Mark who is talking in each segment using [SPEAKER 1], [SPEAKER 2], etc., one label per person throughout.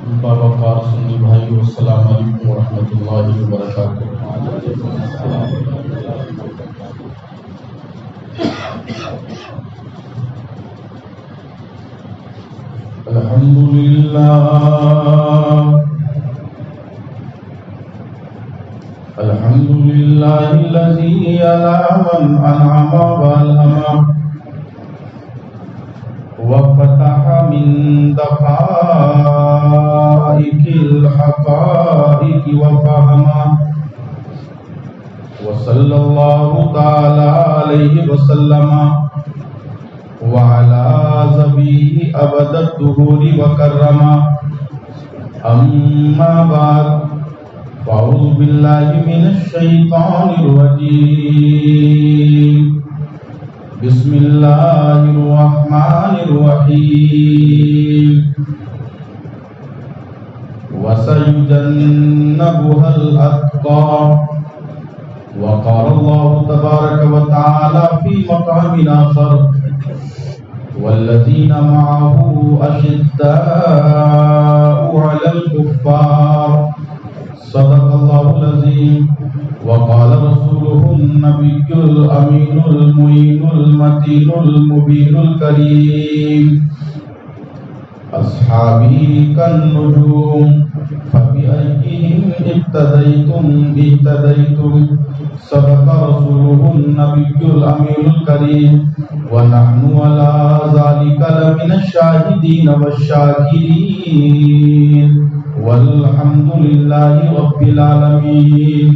[SPEAKER 1] باوقار سنی بھائی السلام علیکم ورحمۃ اللہ وبرکاتہ۔ الحمد للہ الذی على من انعم والهم وفتح من دقائق الحقائق وفهم وصلى الله تعالى عليه وسلم وعلى ذبيه أبد الدهور وكرم أما بعد فأعوذ بالله من الشيطان الرجيم بسم الله الرحمن الرحيم وسيجنبها الأتقى وقال الله تبارك وتعالى في مقام آخر والذين معه أشداء على الكفار صدق الله العظيم وقال رسوله النبي الأمين المعين المتين المبين الكريم أصحابي كالنجوم فبأيهم اقتديتم اهتديتم صدق رسوله النبي الأمين الكريم ونحن على ذلك لمن الشاهدين والشاكرين والحمد لله رب العالمين۔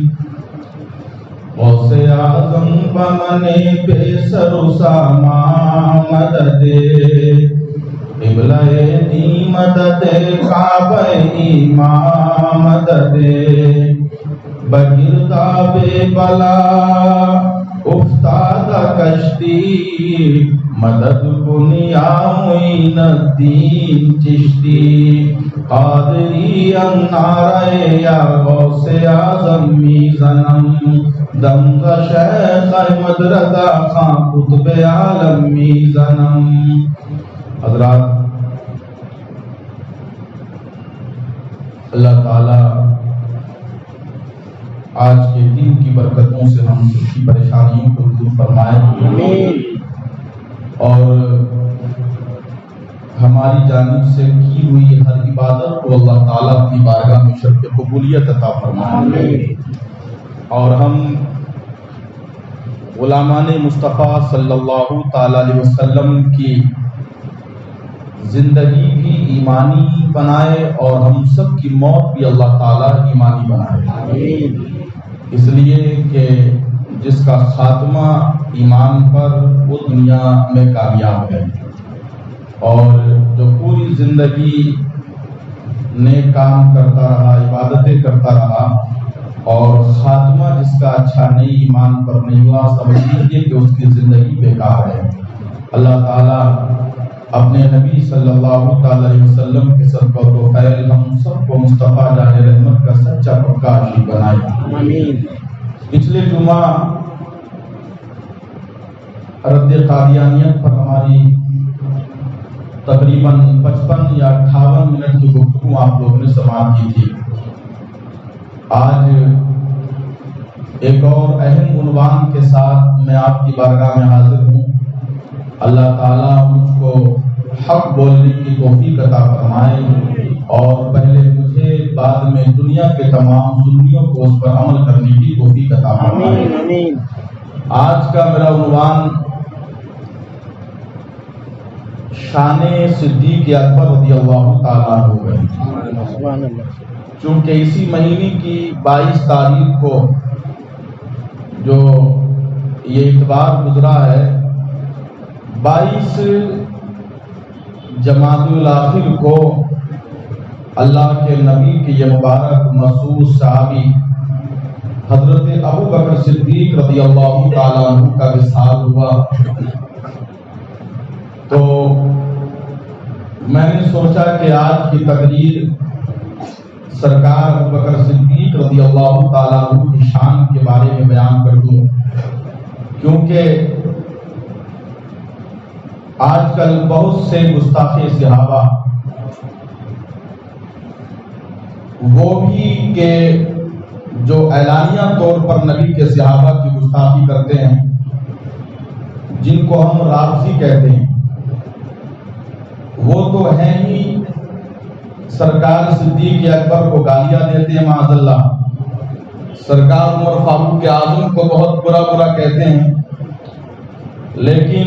[SPEAKER 1] غوث اعظم بمنے بے سر و سامان مدد قبلہ دی مدد کعبہ ایمان مدد بگرداب بلا افتاد کشتی مدد کنیا معین الدین چشتی قادری انارے یا غوث اعظم میزنم دمغ شیخ احمد رضا خان قطب عالم میزنم۔ حضرات، اللہ تعالی آج کے دن کی برکتوں سے ہم سب کی پریشانیوں کو دور فرمائے اور ہماری جانب سے کی ہوئی ہر عبادت کو اللہ تعالیٰ کی بارگاہ میں شرف قبولیت عطا فرمائے اور ہم غلامان مصطفیٰ صلی اللہ تعالیٰ علیہ وسلم کی زندگی بھی ایمانی بنائے اور ہم سب کی موت بھی اللہ تعالیٰ ایمانی بنائے، اس لیے کہ جس کا خاتمہ ایمان پر وہ دنیا میں کامیاب ہے، اور جو پوری زندگی نیک کام کرتا رہا، عبادتیں کرتا رہا اور خاتمہ جس کا اچھا نہیں، ایمان پر نہیں ہوا، سمجھ لیجیے کہ اس کی زندگی بیکار ہے۔ اللہ تعالیٰ اپنے نبی صلی اللہ تعالی علیہ وسلم کے صدقہ و خیر ہم سب کو مصطفیٰ جان رحمت کا سچا پکا عاشق بنائے، آمین۔ پچھلے جمعہ رد قادیانیت پر ہماری تقریباً 55 یا 58 منٹ کی گفتگو آپ لوگوں نے سماعت کی تھی۔ آج ایک اور اہم عنوان کے ساتھ میں آپ کی بارگاہ میں حاضر ہوں۔ اللہ تعالیٰ مجھ کو حق بولنے کی توفیق عطا فرمائے اور پہلے مجھے بعد میں دنیا کے تمام سنیوں کو اس پر عمل کرنے کی توفیق عطا فرمائے۔ آج کا میرا عنوان شان صدیق اکبر رضی اللہ تعالیٰ عنہ ہے۔ چونکہ اسی مہینے کی 22 تاریخ کو جو یہ اتوار گزرا ہے، 22 جمادی الاخر کو اللہ کے نبی کے یہ مبارک مسعود صحابی حضرت ابو بکر صدیق رضی اللہ تعالیٰ عنہ کا وصال ہوا، تو میں نے سوچا کہ آج کی تقریر سرکار ابو بکر صدیق رضی اللہ تعالیٰ عنہ کی شان کے بارے میں بیان کر دوں، کیونکہ آج کل بہت سے گستاخ صحابہ وہ بھی کہ جو اعلانیہ طور پر نبی کے صحابہ کی گستاخی کرتے ہیں، جن کو ہم رافضی کہتے ہیں، وہ تو ہیں ہی سرکار صدیق اکبر کو گالیاں دیتے ہیں معاذ اللہ، سرکار عمر فاروق اعظم کو بہت برا کہتے ہیں، لیکن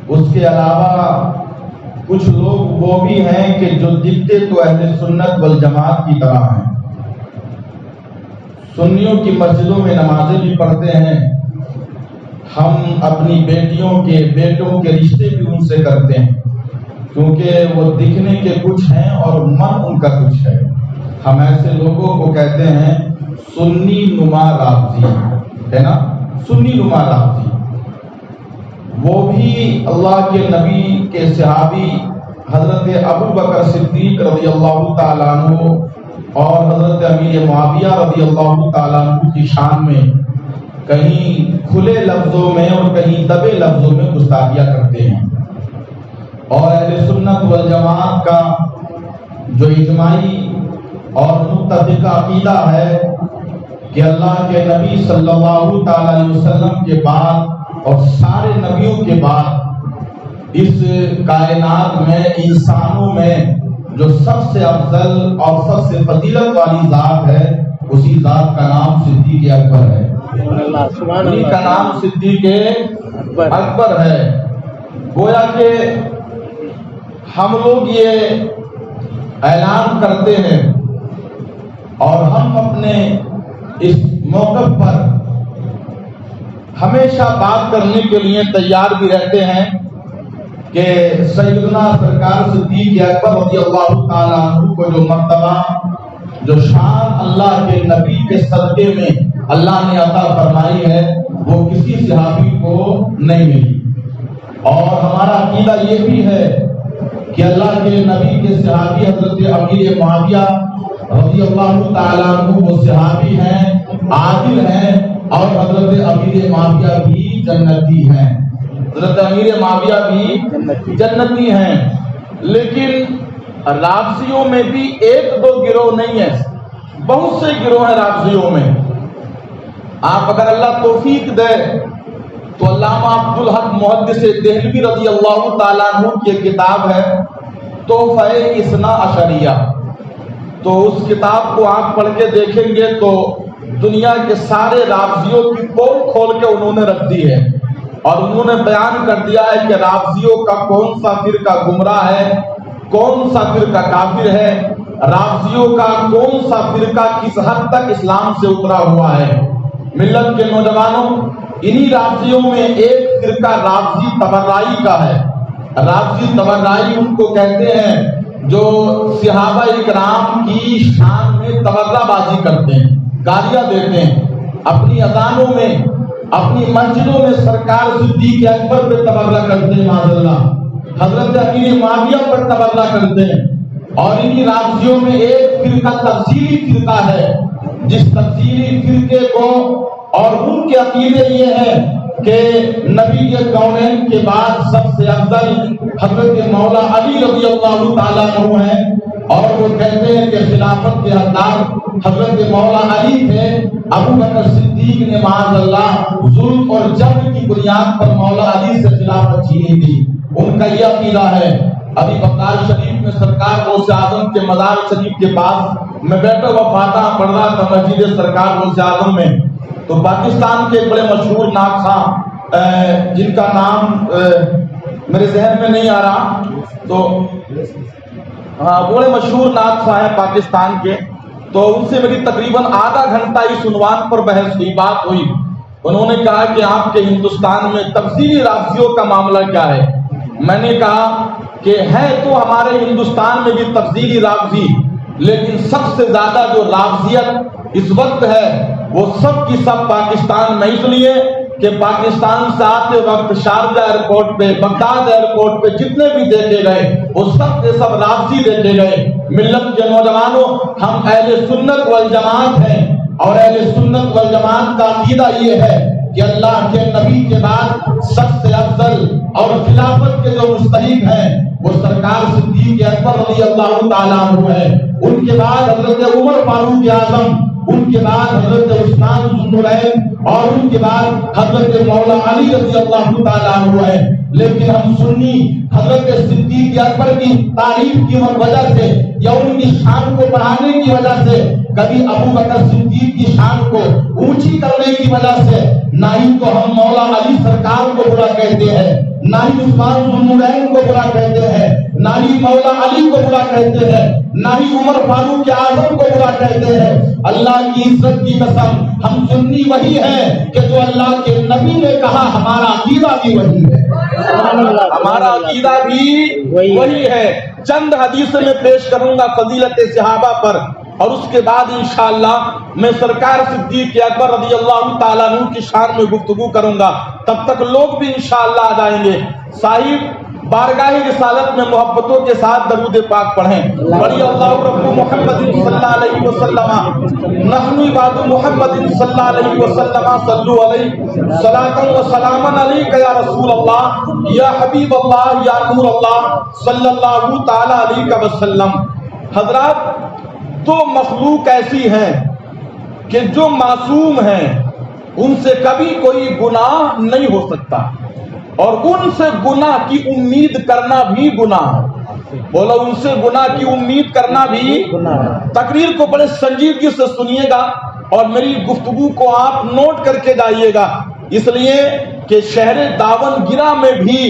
[SPEAKER 1] اس کے علاوہ کچھ لوگ وہ بھی ہیں کہ جو دکھتے تو اہل سنت والجماعت کی طرح ہیں، سنیوں کی مسجدوں میں نمازیں بھی پڑھتے ہیں، ہم اپنی بیٹیوں کے بیٹوں کے رشتے بھی ان سے کرتے ہیں، کیونکہ وہ دکھنے کے کچھ ہیں اور من ان کا کچھ ہے۔ ہم ایسے لوگوں کو کہتے ہیں سنی نما رافضی، ہے نا، سنی نما رافضی۔ وہ بھی اللہ کے نبی کے صحابی حضرت ابو بکر صدیق رضی اللہ تعالیٰ عنہ اور حضرت امیر معاویہ رضی اللہ تعالیٰ عنہ کی شان میں کہیں کھلے لفظوں میں اور کہیں دبے لفظوں میں گستاخیاں کرتے ہیں، اور اہل سنت والجماعت کا جو اجماعی اور متفق عقیدہ ہے کہ اللہ کے نبی صلی اللہ تعالیٰ علیہ وسلم کے بعد اور سارے نبیوں کے بعد اس کائنات میں انسانوں میں جو سب سے افضل اور سب سے فضیلت والی ذات ہے، اسی ذات کا نام صدیق اکبر ہے، انہی کا نام صدیق اکبر ہے۔ گویا کہ ہم لوگ یہ اعلان کرتے ہیں اور ہم اپنے اس موقف پر ہمیشہ بات کرنے کے لیے تیار بھی رہتے ہیں کہ سیدنا سرکار صدیق اکبر رضی اللہ تعالیٰ عنہ کو جو مرتبہ، جو شان اللہ کے نبی کے صدقے میں اللہ نے عطا فرمائی ہے، وہ کسی صحابی کو نہیں ملی، اور ہمارا عقیدہ یہ بھی ہے کہ اللہ کے نبی کے صحابی حضرت امیر معاویہ رضی اللہ تعالیٰ عنہ وہ صحابی ہیں، عادل ہیں، اور حضرت امیر معاویہ بھی جنتی ہیں، حضرت امیر معاویہ بھی جنتی ہیں۔ لیکن رافضیوں میں بھی ایک دو گروہ نہیں ہے، بہت سے گروہ ہیں رافضیوں میں۔ آپ اگر اللہ توفیق دے تو علامہ عبدالحق محدث دہلوی رضی اللہ تعالیٰ عنہ کی ایک کتاب ہے تحفہ اثنا عشریہ، تو اس کتاب کو آپ پڑھ کے دیکھیں گے تو دنیا کے سارے رافضیوں کی پول کھول کے انہوں نے رکھ دی ہے، اور انہوں نے بیان کر دیا ہے کہ رافضیوں کا کون سا فرقہ گمراہ ہے، کون سا فرقہ کافر ہے، رافضیوں کا کون سا فرقہ کس حد تک اسلام سے اترا ہوا ہے۔ ملت کے نوجوانوں، انہی رافضیوں میں ایک فرقہ رافضی تبرعی کا ہے۔ رافضی تبرعی ان کو کہتے ہیں جو صحابہ اکرام کی شان میں تبرع بازی کرتے ہیں، گالیاں دیتے ہیں، اپنی اذانوں میں، اپنی مسجدوں میں سرکار صدیق اکبر پہ تبرع کرتے ہیں، معاذ اللہ حضرت امیر معاویہ پر تبرع کرتے ہیں۔ اور انہی رافضیوں میں ایک فرقہ تفصیلی فرقہ ہے، جس تفصیلی فرقے کو اور ان کے عقیدے یہ ہے کہ نبی کے کونین کے بعد سب سے افضل حضرت مولا علی رضی اللہ تعالیٰ عنہ ہیں، اور وہ کہتے ہیں کہ خلافت کے حقدار حضرت مولا علی تھے، ابو بکر صدیق نے معاذ اللہ ظلم اور جبر کی بنیاد پر مولا علی سے خلافت چھینی تھی، ان کا یہ عقیدہ ہے۔ ابھی بغداد شریف میں سرکار غوث اعظم کے مزار شریف کے پاس میں بیٹھا ہوا فاتحہ پڑھ رہا تھا مسجد سرکار غوث اعظم میں، تو پاکستان کے بڑے مشہور ناک خواں جن کا نام میرے ذہن میں نہیں آ رہا، تو بڑے مشہور ناک خواں ہیں پاکستان کے، تو ان سے میری تقریباً آدھا گھنٹہ اس عنوان پر بحث ہوئی، بات ہوئی۔ انہوں نے کہا کہ آپ کے ہندوستان میں تفصیلی رافضیوں کا معاملہ کیا ہے؟ میں نے کہا کہ ہے تو ہمارے ہندوستان میں بھی تفصیلی رافضی، لیکن سب سے زیادہ جو رافضیت اس وقت ہے وہ سب کی سب پاکستان میں، اس لیے کہ پاکستان سے آتے وقت شارجہ ایئرپورٹ پہ، بغداد ایئرپورٹ پہ جتنے بھی دیکھے گئے وہ سب کے سب رافضی دیکھے گئے۔ ملت کے نوجوانوں، ہم اہل سنت والجماعت ہیں، اور اہل سنت والجماعت کا عقیدہ یہ ہے کہ اللہ کے نبی کے بعد سب سے افضل اور خلافت کے جو مستحق ہیں وہ سرکار صدیق اکبر رضی اللہ تعالیٰ عنہ ہے۔ ان ان کے بعد حضرت عمر فاروق اعظم، ان کے بعد حضرت عثمان ذو النورین اور ان کے بعد حضرت مولا علی رضی اللہ تعالیٰ عنہ ہے۔ لیکن ہم سنی حضرت صدیق اکبر کی تعریف کی وجہ سے یا ان کی شان کو بڑھانے کی وجہ سے، کبھی ابو بکر صدیق کی شان کو اونچی کرنے کی وجہ سے نہ ہی تو ہم مولا علی سرکار کو برا کہتے ہیں، نہ ہی عثمان ذو النورین کو برا کہتے ہیں، نہ ہی مولا علی کو برا کہتے ہیں، نہ ہی عمر فاروق اعظم کو برا کہتے ہیں۔ اللہ کی عزت کی قسم ہم سنی وہی ہے کہ جو اللہ کے نبی نے کہا، ہمارا عقیدہ بھی وہی ہے، ہمارا عقیدہ بھی وہی ہے۔ چند حدیث میں پیش کروں گا فضیلت صحابہ پر، اور اس کے بعد انشاءاللہ میں سرکار صدیق اکبر رضی اللہ تعالیٰ عنہ کی شان میں گفتگو کروں گا، تب تک لوگ بھی انشاءاللہ آ جائیں گے۔ صاحب بارگاہ رسالت میں محبتوں کے ساتھ درود پاک پڑھیں۔ ولی اللہ رب محمد صلی اللہ علیہ وسلم، نحن عباد محمد صلی اللہ علیہ وسلم، صلو علیہ صلاۃ و سلاما علیک یا رسول اللہ یا حبیب اللہ یا نور اللہ صلی اللہ تعالی علیہ وسلم۔ حضرات، تو مخلوق ایسی ہیں کہ جو معصوم ہیں، ان سے کبھی کوئی گناہ نہیں ہو سکتا، اور ان سے گناہ کی امید کرنا بھی گناہ ہے۔ بولو، ان سے گناہ کی امید کرنا بھی گناہ ہے۔ تقریر کو بڑے سنجیدگی سے سنیے گا اور میری گفتگو کو آپ نوٹ کر کے جائیے گا، اس لیے کہ شہر داون گرہ میں بھی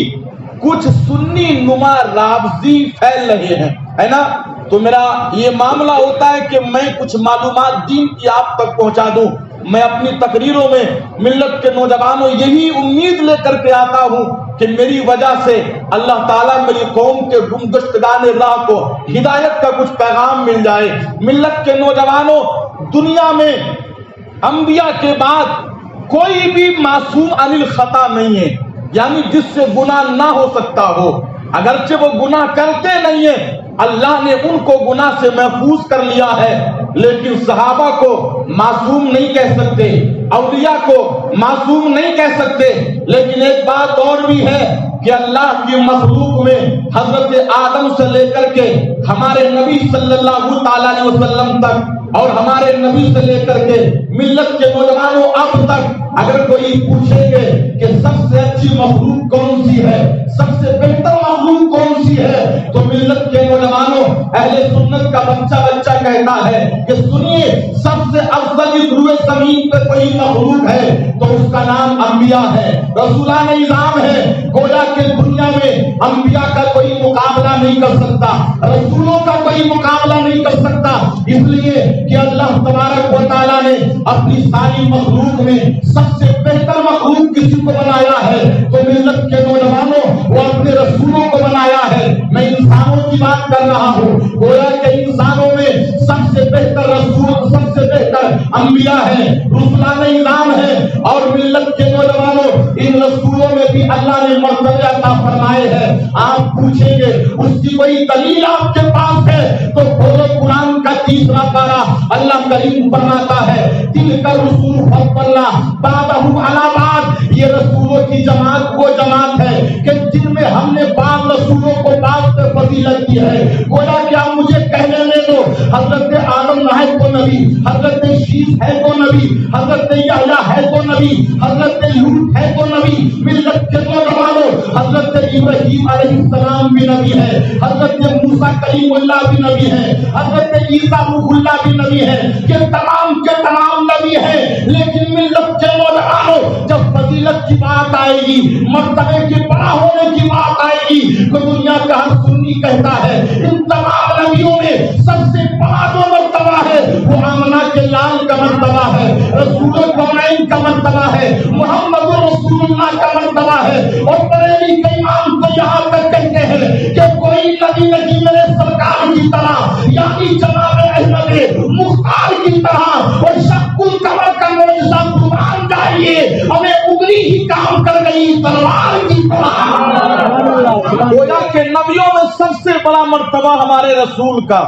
[SPEAKER 1] کچھ سنی نما رافضی پھیل رہے ہیں، ہے نا؟ تو میرا یہ معاملہ ہوتا ہے کہ میں کچھ معلومات دین کی آپ تک پہنچا دوں۔ میں اپنی تقریروں میں ملت کے نوجوانوں یہی امید لے کر کے آتا ہوں کہ میری وجہ سے اللہ تعالیٰ میری قوم کے گمگشتگان راہ کو ہدایت کا کچھ پیغام مل جائے۔ ملت کے نوجوانوں، دنیا میں انبیاء کے بعد کوئی بھی معصوم عن الخطا نہیں ہے، یعنی جس سے گناہ نہ ہو سکتا ہو، اگرچہ وہ گناہ کرتے نہیں ہیں، اللہ نے ان کو گناہ سے محفوظ کر لیا ہے، لیکن صحابہ کو معصوم نہیں کہہ سکتے، اولیاء کو معصوم نہیں کہہ سکتے۔ لیکن ایک بات اور بھی ہے کہ اللہ کی مخلوق میں حضرت آدم سے لے کر کے ہمارے نبی صلی اللہ تعالیٰ علیہ وسلم تک، اور ہمارے نبی سے لے کر کے ملت کے نوجوانوں اب تک، اگر کوئی پوچھیں گے کہ سب سے اچھی مخلوق کون سی ہے، سب سے بہتر مخلوق کون سی ہے، تو ملت کے نوجوانوں، اہل سنت کا بچہ بچہ کہتا ہے کہ سنیے، سب سے افضل اس روئے زمین پہ کوئی مخلوق ہے تو اس کا نام انبیاء ہے، رسولان نظام ہے۔ گویا کہ دنیا میں انبیاء کا کوئی مقابلہ نہیں کر سکتا، رسولوں کا کوئی مقابلہ نہیں کر سکتا، اس لیے کہ اللہ تبارک و تعالیٰ نے اپنی ساری مخلوق میں سب سے بہتر مخلوق کسی کو بنایا ہے تو ملت کے نوجوانوں وہ اپنے رسولوں کو بنایا ہے۔ میں انسانوں کی بات کر رہا ہوں، گویا کہ انسانوں میں سب سے بہتر رسول، سب سے بہتر انبیاء ہیں، رسولان نظام ہیں، اور ملت کے نوجوانوں ان رسولوں میں بھی اللہ نے مرتبہ عطا فرمائے ہیں۔ آپ پوچھیں گے اس کی کوئی دلیل آپ کے پاس ہے تو بولو، قرآن کا 30واں پارہ اللہ کریم فرماتا ہے، تلک الرسول فضلنا بعضهم علی بعض، یہ رسولوں کی جماعت وہ جماعت ہے کہ جن میں ہم نے بعض رسولوں کو بعض پہ فضیلت دی ہے۔ گویا کہ آپ مجھے کہنے لے دو، حضرت آدم ہے تو نبی، حضرت شیس ہے تو نبی، حضرت یحییٰ ہے تو نبی، حضرت لوط ہے تو نبی، ملت کے نوجوانوں حضرت ابراہیم علیہ السلام بھی نبی ہے، حضرت موسیٰ کلیم اللہ بھی نبی ہے، حضرت عیسیٰ روح اللہ بھی نبی ہے، یہ تمام کے تمام نبی ہیں۔ لیکن ملت کے نوجوانوں، جب فضیلت کی بات آئے گی، مرتبے کے بڑا ہونے کی بات آئے گی، تو دنیا کا ہر سنی کہتا ہے ان تمام نبیوں میں سب سے بڑا جو مرتبہ ہے وہ آمنہ کے لال کا مرتبہ ہے، رسول الکونین کا مرتبہ ہے، محمد رسول اللہ کا مرتبہ ہے۔ اور بریلی کے امام تو یہاں تک کہتے ہیں کہ کوئی نبی نہیں میرے سرکار کی طرح، یعنی جناب احمد مختار کی طرح، اور شق القمر کا معجزہ قربان جائیے، ہمیں انگلی ہی کام کر گئی تلوار کی طرح۔ گویا کہ نبیوں میں سب سے بڑا مرتبہ ہمارے رسول کا،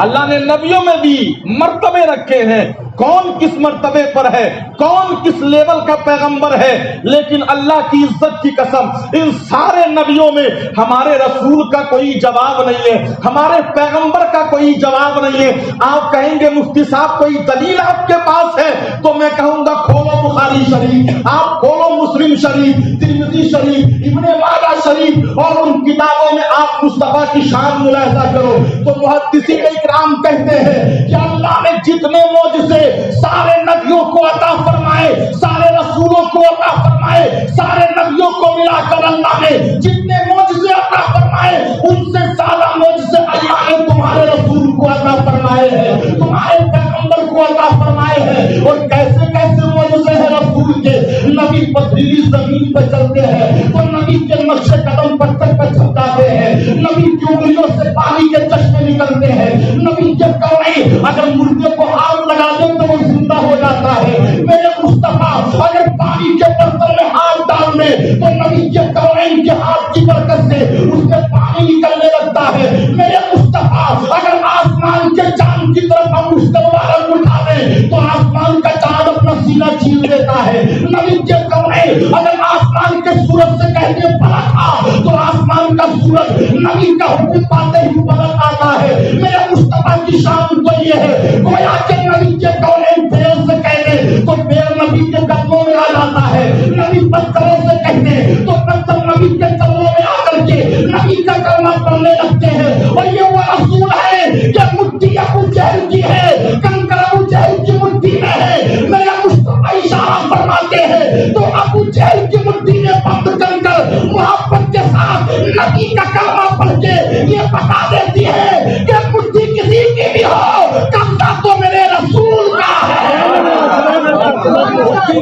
[SPEAKER 1] اللہ نے نبیوں میں بھی مرتبے رکھے ہیں، کون کس مرتبے پر ہے، کون کس لیول کا پیغمبر ہے، لیکن اللہ کی عزت کی قسم ان سارے نبیوں میں ہمارے رسول کا کوئی جواب نہیں ہے، ہمارے پیغمبر کا کوئی جواب نہیں ہے۔ آپ کہیں گے مفتی صاحب کوئی دلیل آپ کے پاس ہے، تو میں کہوں گا کھولو بخاری شریف، آپ کھولو مسلم شریف، ترمذی شریف، ابن ماجہ شریف، اور ان کتابوں میں آپ مصطفیٰ کی شان ملاحظہ کرو تو محدثین اکرام کہتے ہیں کہ اللہ نے جتنے معجزے سارے نبیوں کو عطا فرمائے، سارے رسولوں کو عطا فرمائے، سارے نبیوں کو ملا کر اللہ نے جتنے معجزے عطا فرمائے ان سے زیادہ معجزے اللہ نے تمہارے رسول کو عطا فرمائے ہیں، تمہارے پیغمبر کو عطا فرمائے ہیں۔ اور کیسے کیسے معجزے ہیں رسول کے؟ نبی پتھریلی زمین پہ چلتے ہیں تو نبی کے نقش قدم پتھر پہ چل جاتے ہیں، نبی کی انگلیوں سے پانی کے چشمے نکلتے ہیں، نبی کے کوڑے اگر مردے کو ہاتھ لگا دیں تو وہ زندہ ہو جاتا ہے، میرے مصطفیٰ اگر پانی کے برتن میں ہاتھ ڈال دیں تو نبی کے کوڑے کے ہاتھ کی برکت سے اس سے پانی نکلنے لگتا ہے، میرے مصطفیٰ اگر آسمان کے چاند کی طرف ہم اس کو مبارک اٹھا دیں تو آسمان کا چاند اپنا سینہ چھین لیتا ہے، نبی کے کوڑے اگر آسمان کے سورج سے کہہ دیں پلٹ آ تو آسمان کا سورج نبی کا حکم پاتے ہی پلٹ آتا ہے۔ میرے مصطفیٰ کی شان تو یہ ہے گویا کہ نبی کے کوڑے پیر سے کہہ دیں تو پیر نبی کے قدموں میں آ جاتا ہے، نبی پتھروں سے کہہ دیں تو پتھر نبی کے قدموں میں آ کر کے نبی کا کلمہ پڑھنے لگتے ہیں۔ اور یہ وہ رسول ہے کہ مٹھی ابو جہل کی ہے، کنکر ابو جہل کی مٹھی میں ہے، میرے مصطفیٰ اشارہ فرماتے ہیں تو ابو جہل کی مٹھی میں بند کنکر محبت کے ساتھ نبی کا کلمہ پڑھ کے یہ بتا دیتی ہے کہ مٹھی کسی کی بھی ہو قبضہ تو میرے رسول کا ہے،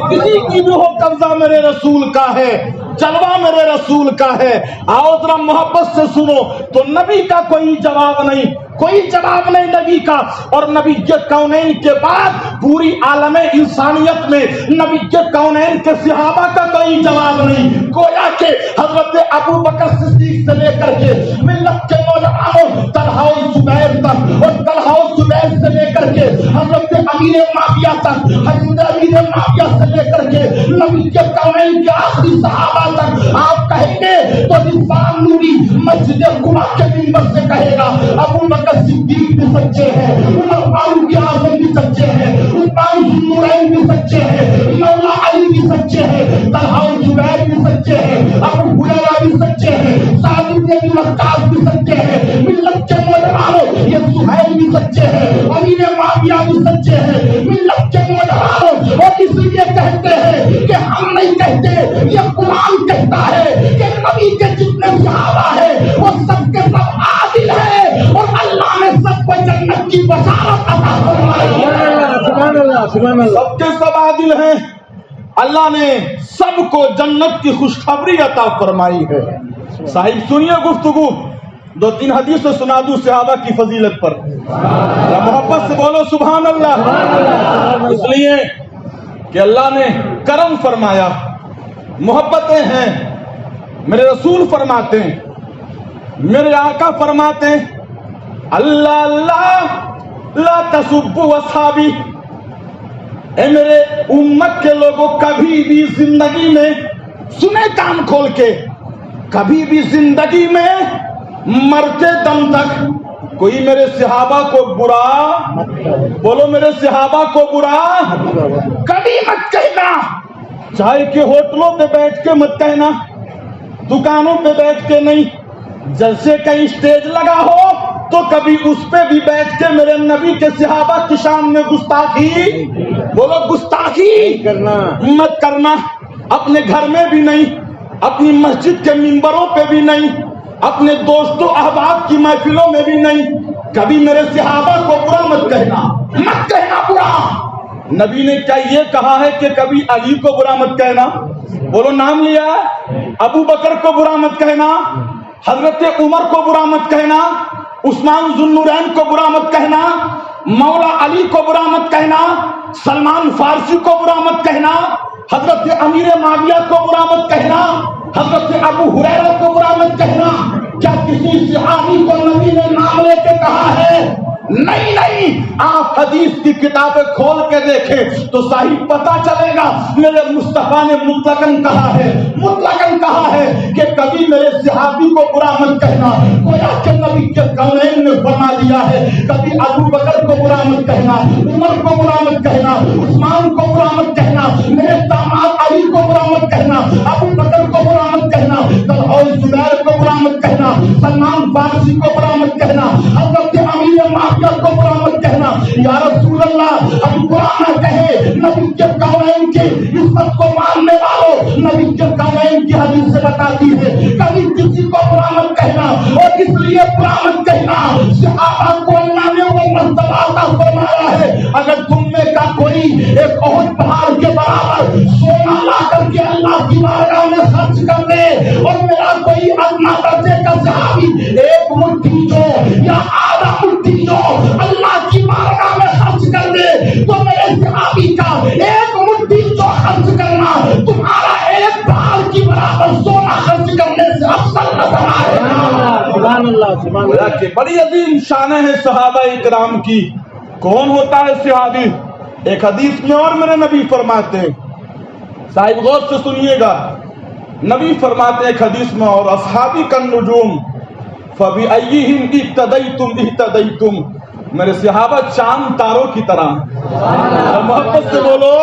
[SPEAKER 1] کسی کی بھی ہو قبضہ میرے رسول کا ہے، جلوہ میرے رسول کا ہے۔ آؤ ذرا محبت سے سنو تو نبی کا کوئی جواب نہیں، کوئی جواب نہیں نبی کا، اور نبی کے کونین کے بعد پوری عالم انسانیت میں نبی کے کونین کے صحابہ کا کوئی جواب نہیں۔ گویا کہ حضرت ابو بکر صدیق سے لے کر کے ملت کے نوجوانوں طلحہ و زبیر تک، اور طلحہ و زبیر سے لے کر کے حضرت امیر معاویہ تک، حضرت امیر معاویہ سے لے کر کے نبی کے کونین کے آخری صحابہ تک آپ کہیں گے تو رضوان نوری مسجد قباء کے منبر سے کہے گا ابو بکر صدیق بھی سچے ہیں، عمر فاروق اعظم بھی سچے ہیں، عثمان ذو النورین بھی سچے ہیں، مولا علی بھی سچے ہیں، طلحہ و زبیر بھی سچے ہیں، ابو ہریرہ بھی سچے ہیں، سعد بن ابی وقاص بھی سچے ہیں، ملت کے نوجوانوں یہ سہیل بھی سچے ہیں، امیر معاویہ بھی سچے ہیں، ملت کے نوجوانوں، اور اس لیے کہتے ہیں کہ ہم نہیں کہتے، یہ قرآن کہتا ہے کہ نبی کے جتنے صحابہ ہیں وہ سب کے سب عادل ہیں اور اللہ نے سب کو جنت کی بشارت عطا فرمائی ہے۔ سبحان اللہ، سبحان اللہ، سب کے سب عادل ہیں، اللہ نے سب کو جنت کی خوشخبری عطا فرمائی ہے۔ صاحب سنیے گفتگو، دو تین حدیث سنا دوں صحابہ کی فضیلت پر، محبت سے بولو سبحان اللہ۔ اس لیے کہ اللہ نے کرم فرمایا، محبتیں ہیں، میرے رسول فرماتے ہیں، میرے آقا فرماتے ہیں اللہ اللہ لا تسبوا اصحابی، اے میرے امت کے لوگوں کبھی بھی زندگی میں سنے کان کھول کے، کبھی بھی زندگی میں مرتے دم تک کوئی میرے صحابہ کو برا، بولو میرے صحابہ کو برا کبھی مت کہنا، چاہے کہ ہوٹلوں پہ بیٹھ کے مت کہنا، دکانوں پہ بیٹھ کے نہیں، جلسے کا اسٹیج لگا ہو تو کبھی اس پہ بھی بیٹھ کے میرے نبی کے صحابہ کی شان میں گستاخی، بولو گستاخی مت کرنا، اپنے گھر میں بھی نہیں، اپنی مسجد کے منبروں پہ بھی نہیں، اپنے دوستوں احباب کی محفلوں میں بھی نہیں، کبھی میرے صحابہ کو برا مت کہنا، مت کہنا برا۔ نبی نے کیا یہ کہا ہے کہ کبھی علی کو برا مت کہنا، بولو نام لیا ہے، ابو بکر کو برا مت کہنا، حضرت عمر کو برا مت کہنا، عثمان ذو النورین کو برا مت کہنا، مولا علی کو برا مت کہنا، سلمان فارسی کو برا مت کہنا، حضرت امیر معاویہ کو برا مت کہنا، حضرت ابو ہریرہ کو برا مت کہنا۔ کیا کسی صحابی کو نبی نے نام لے کے کہا ہے؟ نہیں نہیں، آپ حدیث کی کتابیں کھول کے دیکھیں تو صحیح پتہ چلے گا میرے مصطفیٰ نے مطلقاً کہا ہے کہ کبھی میرے صحابی کو برا مت کہنا. گویا کہ نبی کے کونین نے فرما دیا ہے کبھی ابو بکر کو برا مت کہنا, عمر کو برا مت کہنا, عثمان کو برا مت کہنا, میرے داماد علی کو برا مت کہنا, ابو بکر کو برا مت کہنا, اور زبیر کو برا مت کہنا, سلمان فارسی کو برا مت کہنا, حضرت امیر معاویہ کو برا مت کہنا. یا رسول اللہ اب برا نہ کہے نبی کے کونین کی عزت کو ماننے والوں, نبی کے کونین کی حدیث سے بتاتی ہے کبھی کسی کو برا مت کہنا. اور اس لیے برا مت کہنا صحابہ کو اللہ نے وہ مرتبہ عطا فرمایا ہے. اگر تم میں کا کوئی ایک احد پہاڑ کے برابر سونا لا کر کے اللہ کی بارگاہ میں خرچ کر دے اور میرا کوئی ادنا درجے کا صحابی ایک مٹھی جو یا آدھا مٹھی جو اللہ کی بارگاہ میں خرچ کر دے تو میرے صحابی کا ایک مٹھی جو خرچ کرنا تمہارا ایک پہاڑ کی برابر سونا خرچ کرنے سے افضل نظر آئے گا. سبحان اللہ سبحان اللہ. کہ بڑی عظیم شان ہے صحابہ کرام کی. کون ہوتا ہے صحابی؟ ایک حدیث میں اور میرے نبی فرماتے ہیں, صاحب غور سے سنیے گا, نبی فرماتے ہیں ایک حدیث میں, اور اصحابی کا نجوم فبأیہم اقتدیتم اہتدیتم, میرے صحابہ چاند تاروں کی طرح. محبت سے بولو,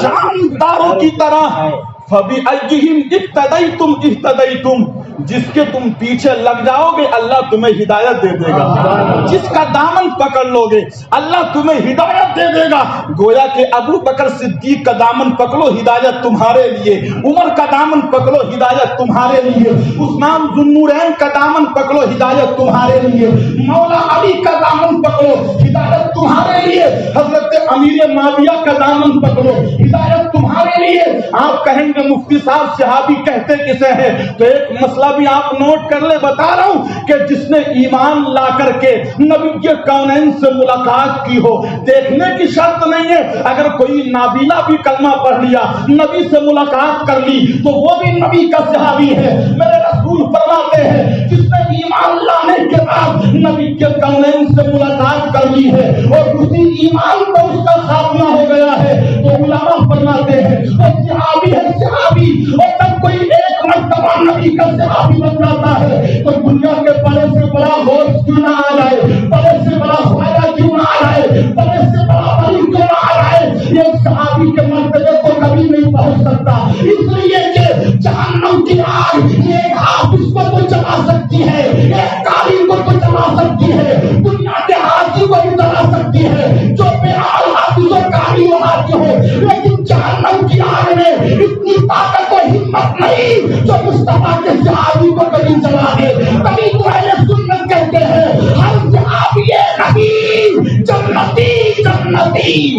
[SPEAKER 1] چاند تاروں کی طرح. فبأیہم اقتدیتم اہتدیتم, جس کے تم پیچھے لگ جاؤ گے اللہ تمہیں ہدایت دے دے گا. جس کا دامن پکڑ لو گے اللہ تمہیں ہدایت دے دے گا. گویا کہ ابو بکر صدیق کا دامن پکڑو ہدایت تمہارے لیے, عمر کا دامن پکڑو ہدایت تمہارے لیے, عثمان ذو النورین کا دامن پکڑو ہدایت تمہارے لیے, مولا علی کا دامن پکڑو ہدایت تمہارے لیے, حضرت امیر معاویہ کا دامن پکڑو ہدایت تمہارے لیے. آپ کہیں گے مفتی صاحب صحابی کہتے کسے ہیں, تو ایک مسئلہ بھی آپ نوٹ کر لے, بتا رہا ہوں کہ جس نے ایمان لا کر کے نبی کے کونین سے ملاقات کی ہو. دیکھنے کی شرط نہیں ہے, اگر کوئی نابینا بھی کلمہ پڑھ لیا نبی سے ملاقات کر لی تو وہ بھی نبی کا صحابی ہے. میرے رسول فرماتے ہیں جس نے ایمان لانے کے بعد نبی کے کونین سے ملاقات کر لی ہے اور اسی ایمان پر اس کا خاتمہ ہو گیا ہے تو علماء فرماتے ہیں وہ صحابی ہے صحابی. اور تب کوئی ایک مرتبہ نبی کا صحابی بن جاتا ہے تو دنیا کے بڑے سے بڑا غوث کیوں نہ آ جائے, بڑے سے بڑا خواجہ کیوں نہ آ جائے, بڑے سے بڑا ولی کیوں نہ آ جائے, یہ صحابی کے مرتبے کو کبھی نہیں پہنچ سکتا. اس لیے کہ جہنم کی آگ ایک حافظ کو تو جلا سکتی ہے, ایک قاری کو تو جلا سکتی ہے, دنیا کے حاجی کو بھی جلا سکتی ہے جو بے حال حافظ اور قاری و حاجی ہو, لیکن جہنم کی آگ میں اتنی طاقت و ہمت نہیں جو مصطفیٰ کے صحابی کو کبھی جلا دے. کبھی تو اہل سنت کہتے ہیں ہر صحابی نبی جنتی جنتی,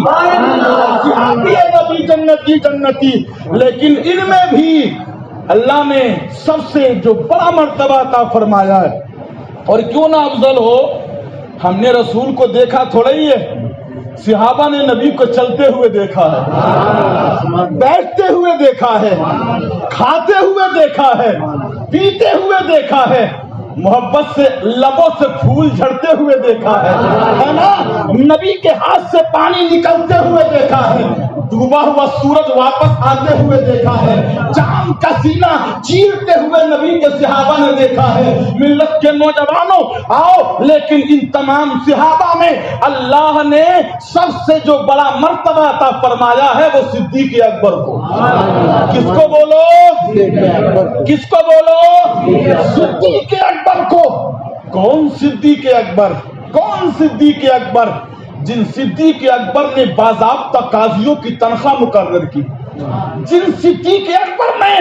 [SPEAKER 1] صحابی نبی جنتی جنتی. لیکن ان میں بھی اللہ نے سب سے جو بڑا مرتبہ عطا فرمایا ہے, اور کیوں نہ افضل ہو, ہم نے رسول کو دیکھا تھوڑا ہی ہے, صحابہ نے نبی کو چلتے ہوئے دیکھا ہے, بیٹھتے ہوئے دیکھا ہے, کھاتے ہوئے دیکھا ہے, پیتے ہوئے دیکھا ہے, محبت سے لبوں سے پھول جھڑتے ہوئے دیکھا ہے نا, نبی کے ہاتھ سے پانی نکلتے ہوئے دیکھا ہے, ڈوبا ہوا سورج واپس آتے ہوئے دیکھا ہے, چاند کا سینہ چیرتے ہوئے نبی کے صحابہ نے دیکھا ہے. ملت کے نوجوانوں آؤ, لیکن ان تمام صحابہ میں اللہ نے سب سے جو بڑا مرتبہ عطا فرمایا ہے وہ صدیق اکبر کو. کس کو بولو, کس کو بولو, صدیق اکبر کو. کون صدیق اکبر, کون صدیق اکبر؟ جن صدیق اکبر نے باضابطہ قاضیوں کی تنخواہ مقرر کی, جن صدیق اکبر نے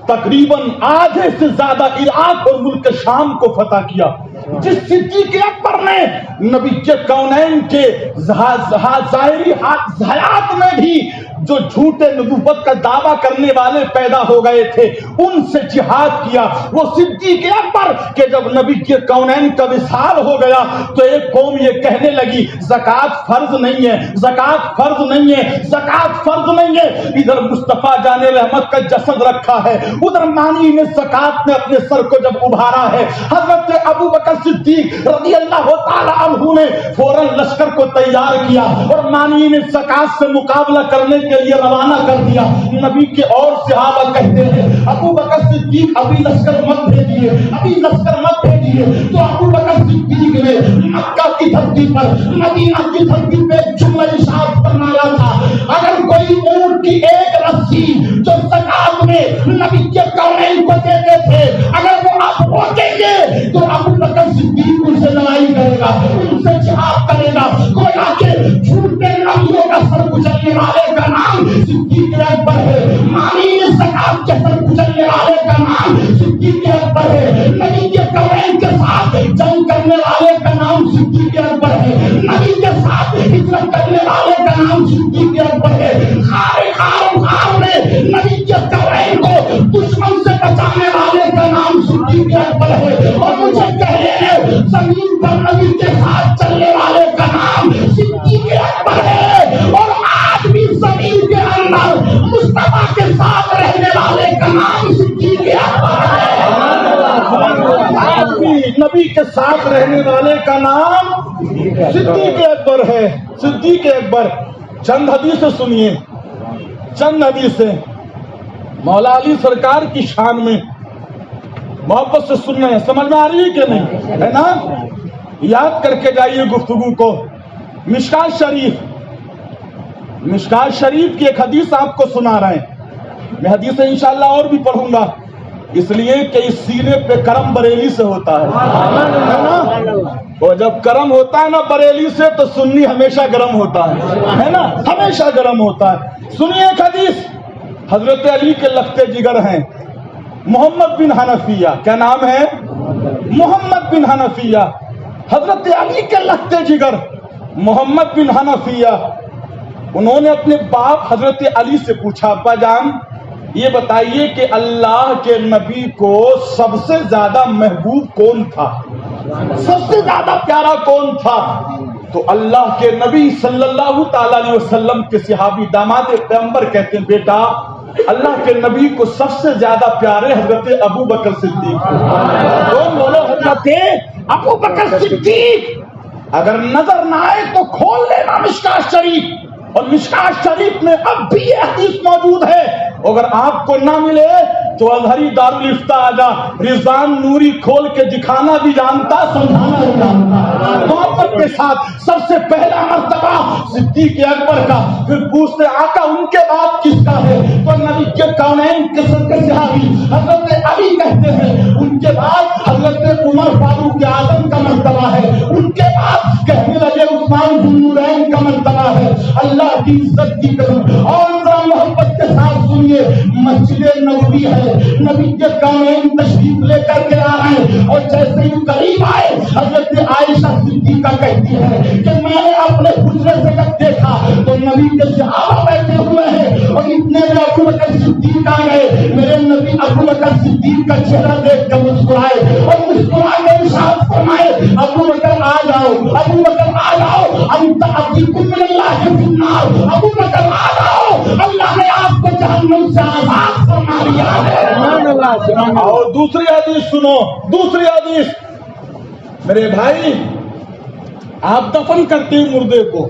[SPEAKER 1] تقریباً آدھے سے زیادہ عراق اور ملک شام کو فتح کیا, جس صدیق اکبر نے نبی کے کونین کے ظاہری حیات میں بھی جو جھوٹے نبوت کا دعویٰ کرنے والے پیدا ہو گئے تھے ان سے جہاد کیا. وہ صدیق اکبر کہ جب نبی کے کونین کا وصال ہو گیا تو ایک قوم یہ کہنے لگی زکوٰۃ فرض نہیں ہے، زکوٰۃ فرض نہیں ہے، زکوٰۃ فرض نہیں ہے. ادھر مصطفیٰ جان رحمت کا جسد رکھا ہے، ادھر مانی نے زکوٰۃ میں اپنے سر کو جب ابھارا ہے. حضرت ابو بکر صدیق رضی اللہ تعالی عنہ نے فوراً لشکر کو تیار کیا اور مانی نے زکوٰۃ سے مقابلہ کرنے کے لیے روانہ کر دیا. نبی کے اور صحابہ کہتے ہیں ابو بکر صدیق ابھی لشکر مت بھیجیے، ابھی لشکر مت بھیجیے. تو ابو بکر صدیق نے مکہ کی دھرتی پر، مدینہ کی دھرتی پہ جملہ ارشاد فرمایا تھا اگر کوئی اونٹ کی ایک رسی جو زکوٰۃ میں نبی کے کونین کو دیتے تھے اگر وہ آپ روکیں گے تو ابو بکر صدیق ان سے لڑائی کرے گا، ان سے جہاد کرے گا. گویا کہ جھوٹے نبیوں کا سر کچلنے والے کا نام صدیق اکبر ہے. مانی زکوٰۃ کے سر کچلنے والے کا نام صدیق اکبر ہے. نبی کے کونین کے ساتھ جنگ کرنے والے کا نام صدیق اکبر ہے. نبی کے ساتھ ہجرت کرنے والے کا نام صدیق اکبر ہے. خار میں نبی کے کونین کو دشمن سے بچانے والے کا نام صدیق اکبر ہے. اور مجھے کہنے ہیں زمین پر نبی کے ساتھ چلنے والے کا نام صدیق اکبر ہے. اور آج بھی زمین کے اندر مصطفیٰ کے ساتھ رہنے والے کا نام صدیق اکبر ہے. آج بھی نبی کے ساتھ رہنے والے کا نام صدیق اکبر ہے. صدیق اکبر. چند حدیثیں سنیے، چند حدیثیں مولا علی سرکار کی شان میں محبت سے سننا ہے. سمجھ میں آ رہی ہے کہ نہیں؟ ہے نا؟ یاد کر کے جائیے گفتگو کو. مشکات شریف کی ایک حدیث آپ کو سنا رہے ہیں. میں حدیثیں انشاءاللہ اور بھی پڑھوں گا اس لیے کہ اس سینے پہ کرم بریلی سے ہوتا ہے نا. اور جب کرم ہوتا ہے نا بریلی سے تو سنی ہمیشہ گرم ہوتا ہے نا، ہمیشہ گرم ہوتا ہے. سنیے ایک حدیث. حضرت علی کے لخت جگر ہیں محمد بن حنفیہ. کیا نام ہے؟ محمد بن حنفیہ. حضرت علی کے لخت جگر محمد بن حنفیہ. انہوں نے اپنے باپ حضرت علی سے پوچھا ابا جان یہ بتائیے کہ اللہ کے نبی کو سب سے زیادہ محبوب کون تھا، سب سے زیادہ پیارا کون تھا؟ تو اللہ کے نبی صلی اللہ تعالی علیہ وسلم کے صحابی داماد پیغمبر کہتے ہیں بیٹا اللہ کے نبی کو سب سے زیادہ پیارے حضرت ابو بکر صدیق. کون بولو؟ حضرت ابو بکر صدیق. اگر نظر نہ آئے تو کھول لینا مشکات شریف. اور مشکات شریف میں اب بھی یہ حدیث موجود ہے. اگر آپ کو نہ ملے تو ازہری دارالفتہ آجا، رضوان نوری کھول کے دکھانا بھی جانتا، سمجھانا بھی جانتا. محبت کے ساتھ سب سے پہلا مرتبہ صدیق اکبر کا. پھر پوچھتے آقا ان کے بعد کس کا ہے؟ تو نبی کے کونین کے صحابی حضرت علی کہتے ہیں ان کے بعد حضرت عمر فاروق اعظم کا مرتبہ ہے. ان کے بعد کہنے لگے عثمان ذو النورین کا مرتبہ ہے. اللہ کی عزت کی قسم. اور محبت کے ساتھ سنیے مسجد نبوی ہے، نبی کے کونین تشریف لے کر کے آ رہے ہیں اور جیسے ہی قریب آئے حضرت عائشہ صدیقہ کہتی ہے کہ میں نے اپنے حجرے سے جب دیکھا تو نبی کے صحابہ بیٹھے ہوئے ہیں اور اتنے میں ابو بکر صدیق آ گئے. میرے نبی ابو بکر صدیق کا چہرہ دیکھ کر مسکرائے اور مسکرا کے ارشاد فرمائے ابو بکر آ جاؤ، ابو بکر آ جاؤ، انت عتیق من اللہ فی النار. ابو بکر آ جاؤ، اللہ نے آپ کو جہنم سے آزاد فرما دیا ہے. اور دوسری حدیث سنو، دوسری حدیث. میرے بھائی آپ دفن کرتے ہیں مردے کو،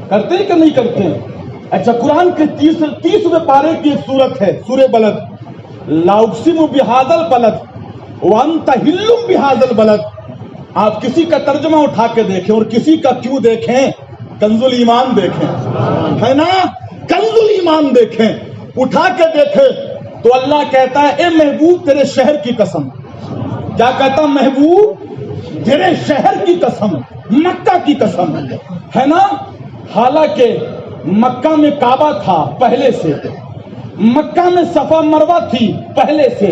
[SPEAKER 1] کرتے ہیں کہ نہیں کرتے ہیں؟ اچھا قرآن کے 30ویں پارے کی ایک سورت ہے سورہ بلد. لا اقسم بہذا البلد وانت حل بہذا البلد. آپ کسی کا ترجمہ اٹھا کے دیکھیں اور کسی کا کیوں دیکھیں، کنز الایمان دیکھیں، ہے نا، کنز الایمان دیکھیں، اٹھا کے دیکھیں تو اللہ کہتا ہے اے محبوب تیرے شہر کی قسم. کیا کہتا محبوب؟ تیرے شہر کی قسم، مکہ کی قسم، ہے نا. حالانکہ مکہ میں کعبہ تھا پہلے سے، مکہ میں صفا مروہ تھی پہلے سے،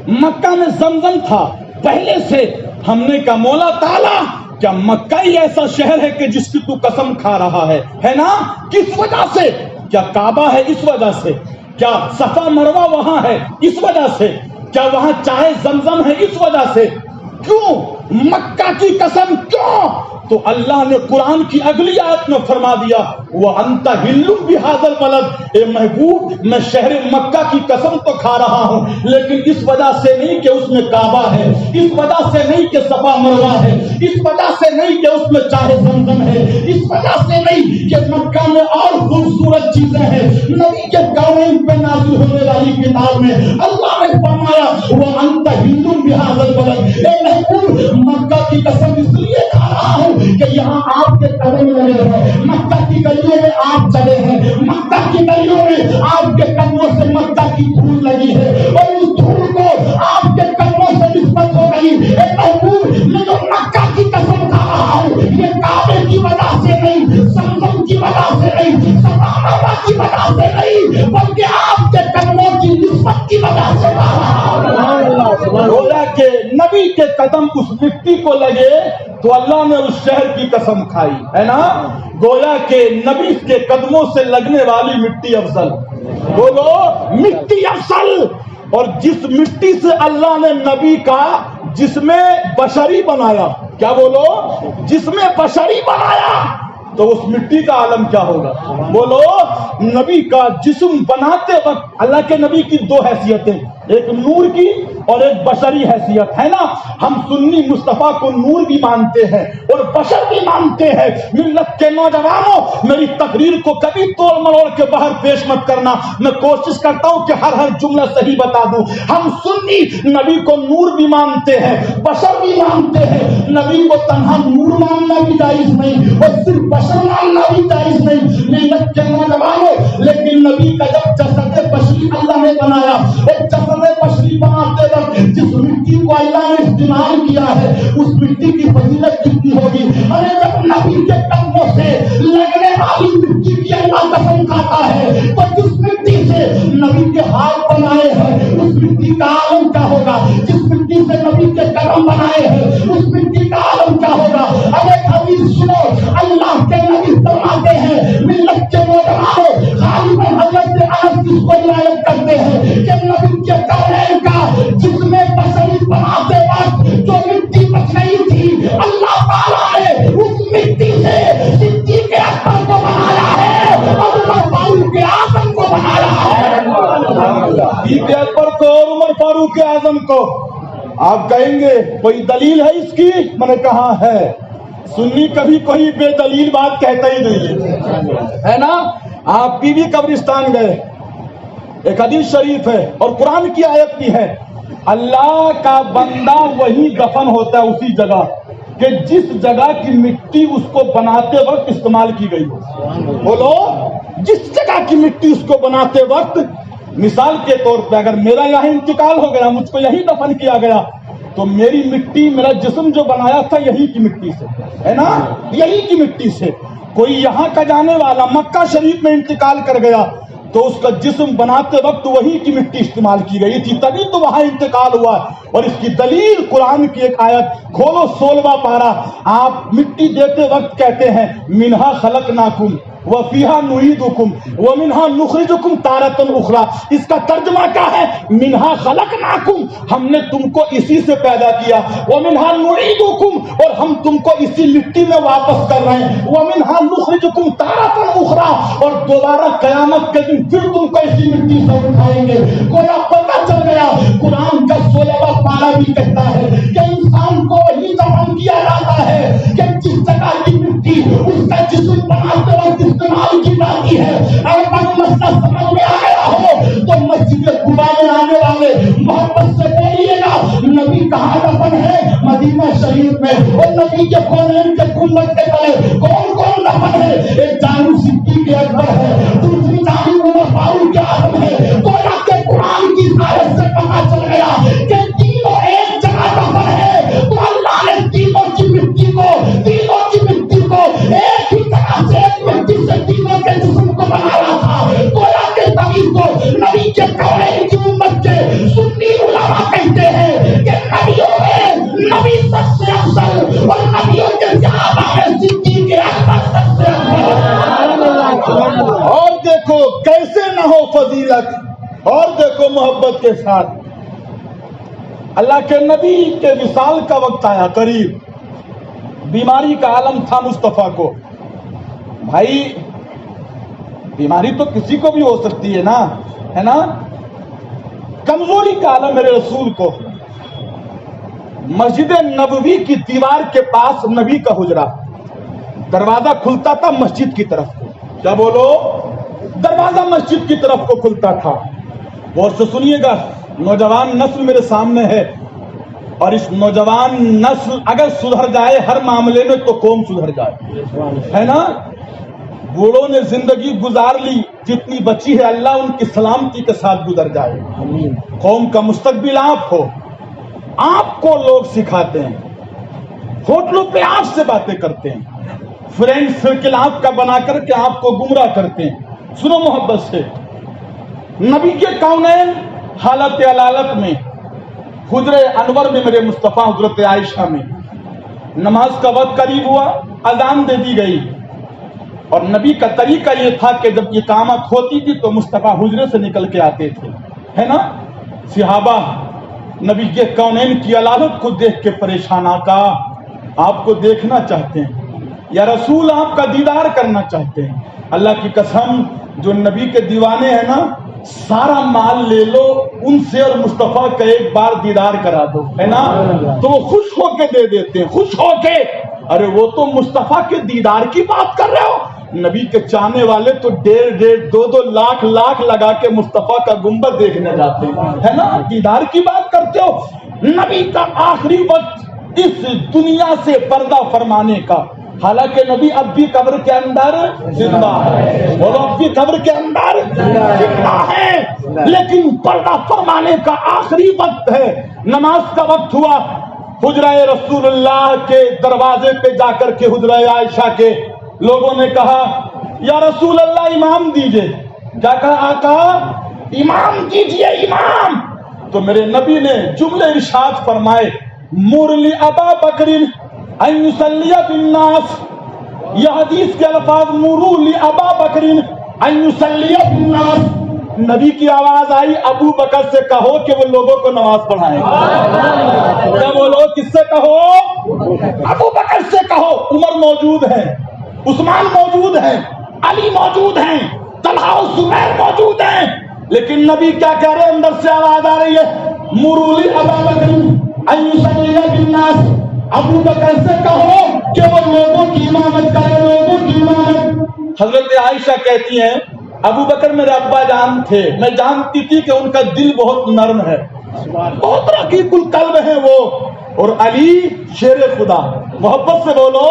[SPEAKER 1] مکہ میں زمزم تھا پہلے سے. ہم نے کہا مولا تعالیٰ کیا مکہ ہی ایسا شہر ہے کہ جس کی تو قسم کھا رہا ہے نا؟ کس وجہ سے
[SPEAKER 2] کیا کعبہ ہے اس وجہ سے؟ کیا صفا مروہ وہاں ہے اس وجہ سے؟ کیا وہاں چائے زمزم ہے اس وجہ سے؟ کیوں مکہ کی قسم کیوں؟ تو اللہ نے قرآن کی اگلی آیت میں فرما دیا وَأَنْتَ حِلٌّ بِهَذَا الْبَلَدِ، اے محبوب میں شہر مکہ کی قسم تو کھا رہا ہوں، لیکن اس وجہ سے نہیں کہ اس میں کعبہ ہے، اس وجہ سے نہیں کہ صفا مروہ ہے، اس وجہ سے نہیں کہ اس میں چاہے زمزم ہے، اس وجہ سے نہیں کہ مکہ میں اور خوبصورت چیزیں ہیں۔ نبی کے کونین پہ نازل ہونے والی کتاب میں اللہ نے فرمایا وَأَنْتَ حِلٌّ بِهَذَا الْبَلَدِ، اے محبوب مکہ کی قسم اس لیے کھا رہا ہوں کہ یہاں آپ کے قدم لگے ہیں، مکہ کی گلیوں میں آپ چلے ہیں، مکہ کی گلیوں میں آپ کے قدموں سے مکہ کی دھول لگی ہے، اور اس دھول کو آپ کے قدموں سے نسبت ہو گئی۔ اے محبوب میں جو مکہ کی قسم کھا رہا ہوں یہ کعبے کی وجہ سے نہیں، زمزم کی وجہ سے نہیں، صفا مروہ کی وجہ سے نہیں، بلکہ آپ کے قدموں کی نسبت کی وجہ سے کھا رہا ہوں۔ گویا کہ نبی کے قدم اس مٹی کو لگے تو اللہ نے اس شہر کی قسم کھائی ہے نا۔ گویا کہ نبی کے قدموں سے لگنے والی مٹی افضل، بولو مٹی افضل۔ اور جس مٹی سے اللہ نے نبی کا جسم بشری بنایا، کیا بولو جسم بشری بنایا، تو اس مٹی کا عالم کیا ہوگا؟ بولو نبی کا جسم بناتے وقت اللہ کے نبی کی دو حیثیتیں، ایک نور کی اور ایک بشری حیثیت ہے نا۔ ہم سنی مصطفیٰ کو نور بھی مانتے ہیں اور بشر بھی مانتے ہیں۔ ملت کے نوجوانوں میری تقریر کو کبھی توڑ مروڑ کے باہر پیش مت کرنا، میں کوشش کرتا ہوں کہ ہر جملہ صحیح بتا دوں۔ ہم سنی نبی کو نور بھی مانتے ہیں، بشر بھی مانتے ہیں۔ نبی کو تنہا نور ماننا بھی جائز نہیں اور صرف بشر ماننا بھی جائز نہیں، ملت کے نوجوانوں۔ لیکن نبی کا جب جسد بشری اللہ نے بنایا اور جسد بشری بناتے وقت جس مٹی کو اللہ نے استعمال کیا ہے اس مٹی کی فضیلت کتنی ہوگی۔ ارے جب نبی کے قدموں سے لگنے والی مٹی کی اللہ قسم کھاتا ہے تو جس مٹی سے نبی کے ہاتھ بنائے ہیں اس مٹی کا عالم کیا ہوگا؟ جس مٹی سے نبی کے قدم بنائے ہیں اس مٹی کا عالم کیا ہوگا؟ ارے کبھی سنو، اللہ کے نبی فرماتے ہیں ملت کے نوجوانوں، غالب حضرت انس کس کو روایت کرتے ہیں کہ نبی کے کونین کا جسم بشری بناتے وقت جو مٹی بچ رہی تھی اللہ تعالیٰ نے اس مٹی سے صدیق اکبر کو بنایا ہے، عمر فاروق اعظم کو بنایا ہے، صدیق اکبر کو اور عمر فاروق اعظم کو۔ آپ کہیں گے کوئی دلیل ہے اس کی؟ میں نے کہا ہے۔ سنی کبھی کوئی بے دلیل بات کہتا ہی نہیں ہے نا۔ آپ بی بی قبرستان گئے، ایک حدیث شریف ہے اور قرآن کی آیت بھی ہے، اللہ کا بندہ وہی دفن ہوتا ہے اسی جگہ کہ جس جگہ کی مٹی اس کو بناتے وقت استعمال کی گئی ہو۔ بولو جس جگہ کی مٹی اس کو بناتے وقت، مثال کے طور پہ اگر میرا یہاں انتقال ہو گیا، مجھ کو یہی دفن کیا گیا، تو میری مٹی، میرا جسم جو بنایا تھا یہی کی مٹی سے ہے نا، یہی کی مٹی سے۔ کوئی یہاں کا جانے والا مکہ شریف میں انتقال کر گیا تو اس کا جسم بناتے وقت وہی کی مٹی استعمال کی گئی تھی، تبھی تو وہاں انتقال ہوا۔ اور اس کی دلیل قرآن کی ایک آیت کھولو 16واں پارہ، آپ مٹی دیتے وقت کہتے ہیں منہا خلقناکم وفیہا نعیدکم ومنہا نخرجکم تارۃ اخری۔ اس کا ترجمہ کیا ہے؟ منہا خلقناکم، ہم نے تم کو اسی سے پیدا کیا، ومنہا نعیدکم، اور ہم تم کو اسی مٹی میں واپس کر رہے ہیں، ومنہا نخرجکم تارۃ اخری، اور دوبارہ قیامت کے دن پھر تم کو اسی مٹی سے اٹھائیں گے۔ گویا پتہ چل گیا قرآن کا 16واں پارہ بھی کہتا ہے کہ انسان کو وہی دفن کیا جاتا ہے کہ جس جگہ کی مٹی اس کا جسم بناتے وقت استعمال کی جاتی ہے۔ اگر مسئلہ سمجھ میں آ گیا ہو تو مسجد قباء میں آنے والے محبت سے بولیے گا نبی کہاں دفن ہے؟ مدینہ شریف میں۔ اور نبی کے کونین کے گنبد کے تلے کون کون دفن ہے؟ ایک جانب صدیق اکبر ہے، دوسری جانب عمر فاروق اعظم ہے۔ گویا کہ قرآن کی آیت سے پتہ چل گیا کہ تینوں ایک جگہ دفن ہے، تو اللہ نے تینوں کی مٹی کو ایک ہی طرح سے ایک مٹی سے تینوں کے جسم کو بنایا تھا۔ گویا کہ تبھی کو نبی کے کونین کی امت کے سنی علماء کہتے ہیں کہ نبیوں میں نبی سب سے افضل اور نبیوں کے صحابہ میں صدیق اکبر سب سے افضل۔ اور دیکھو فضیلت اور دیکھو محبت کے ساتھ اللہ کے نبی کے وصال کا وقت آیا قریب، بیماری کا عالم تھا مصطفیٰ کو. بھائی بیماری تو کسی کو بھی ہو سکتی ہے نا، ہے نا. کمزوری کا عالم میرے رسول کو. مسجد نبوی کی دیوار کے پاس نبی کا حجرہ، دروازہ کھلتا تھا مسجد کی طرف کو. کیا بولو؟ دروازہ مسجد کی طرف کو کھلتا تھا. غور سے سنیے گا، نوجوان نسل میرے سامنے ہے، اور اس نوجوان نسل اگر سدھر جائے ہر معاملے میں تو قوم سدھر جائے، ہے نا. بوڑھوں نے زندگی گزار لی، جتنی بچی ہے اللہ ان کی سلامتی کے ساتھ گزر جائے. قوم کا مستقبل آپ ہو. آپ کو لوگ سکھاتے ہیں، ہوٹلوں پہ آپ سے باتیں کرتے ہیں، فرینڈ سرکل آپ کا بنا کر کے آپ کو گمراہ کرتے ہیں. سنو محبت سے، نبی کے کونین حالت علالت میں حجرہ انور میں میرے مصطفیٰ حضرت عائشہ میں نماز کا وقت قریب ہوا، اذان دے دی گئی، اور نبی کا طریقہ یہ تھا کہ جب اقامت ہوتی تھی تو مصطفیٰ حجرے سے نکل کے آتے تھے، ہے نا. صحابہ نبی کے کونین کی علالت کو دیکھ کے پریشان، آقا آپ کو دیکھنا چاہتے ہیں، یا رسول آپ کا دیدار کرنا چاہتے ہیں. اللہ کی قسم جو نبی کے دیوانے ہیں نا، سارا مال لے لو ان سے اور مصطفیٰ کا ایک بار دیدار کرا دو، ہے نا، تو وہ خوش ہو کے دے دیتے ہیں، خوش ہو کے. ارے وہ تو مصطفیٰ کے دیدار کی بات کر رہے ہو، نبی کے چاہنے والے تو 1.5 2 لاکھ لگا کے مصطفیٰ کا گنبد دیکھنے جاتے ہیں، ہے نا. دیدار کی بات کرتے ہو. نبی کا آخری وقت اس دنیا سے پردہ فرمانے کا، حالانکہ نبی اب بھی قبر کے اندر زندہ ہے، اور اب بھی قبر کے اندر زندہ ہے، لیکن پردہ فرمانے کا آخری وقت ہے. نماز کا وقت ہوا، حجرہ رسول اللہ کے دروازے پہ جا کر کے حجرہ عائشہ کے لوگوں نے کہا یا رسول اللہ امام دیجئے. کیا کہا آقا؟ امام دیجئے، امام. تو میرے نبی نے جملے ارشاد فرمائے، مر لی ابا بکر ان یصلی بالناس. یہ حدیث کے الفاظ مرو لی ابا بکر ان یصلی بالناس. نبی کی آواز آئی، ابو بکر سے کہو کہ وہ لوگوں کو نماز پڑھائیں. کیا بولو؟ کس سے کہو؟ ابو بکر سے کہو. عمر موجود ہے، عثمان موجود ہیں، علی موجود ہیں، طلحہ و زبیر موجود ہیں، لیکن نبی کیا کہہ رہے ہیں؟ اندر سے آواز آ رہی ہے، مروا لی ابا بکر ان یصلی بالناس. ابو بکر سے کہو کہ وہ لوگوں کی امامت کرے، لوگوں کی امامت. حضرت عائشہ کہتی ہیں ابو بکر میرے ابا جان تھے، میں جانتی تھی کہ ان کا دل بہت نرم ہے، بہت رقیق القلب ہے وہ، اور علی شیر خدا. محبت سے بولو.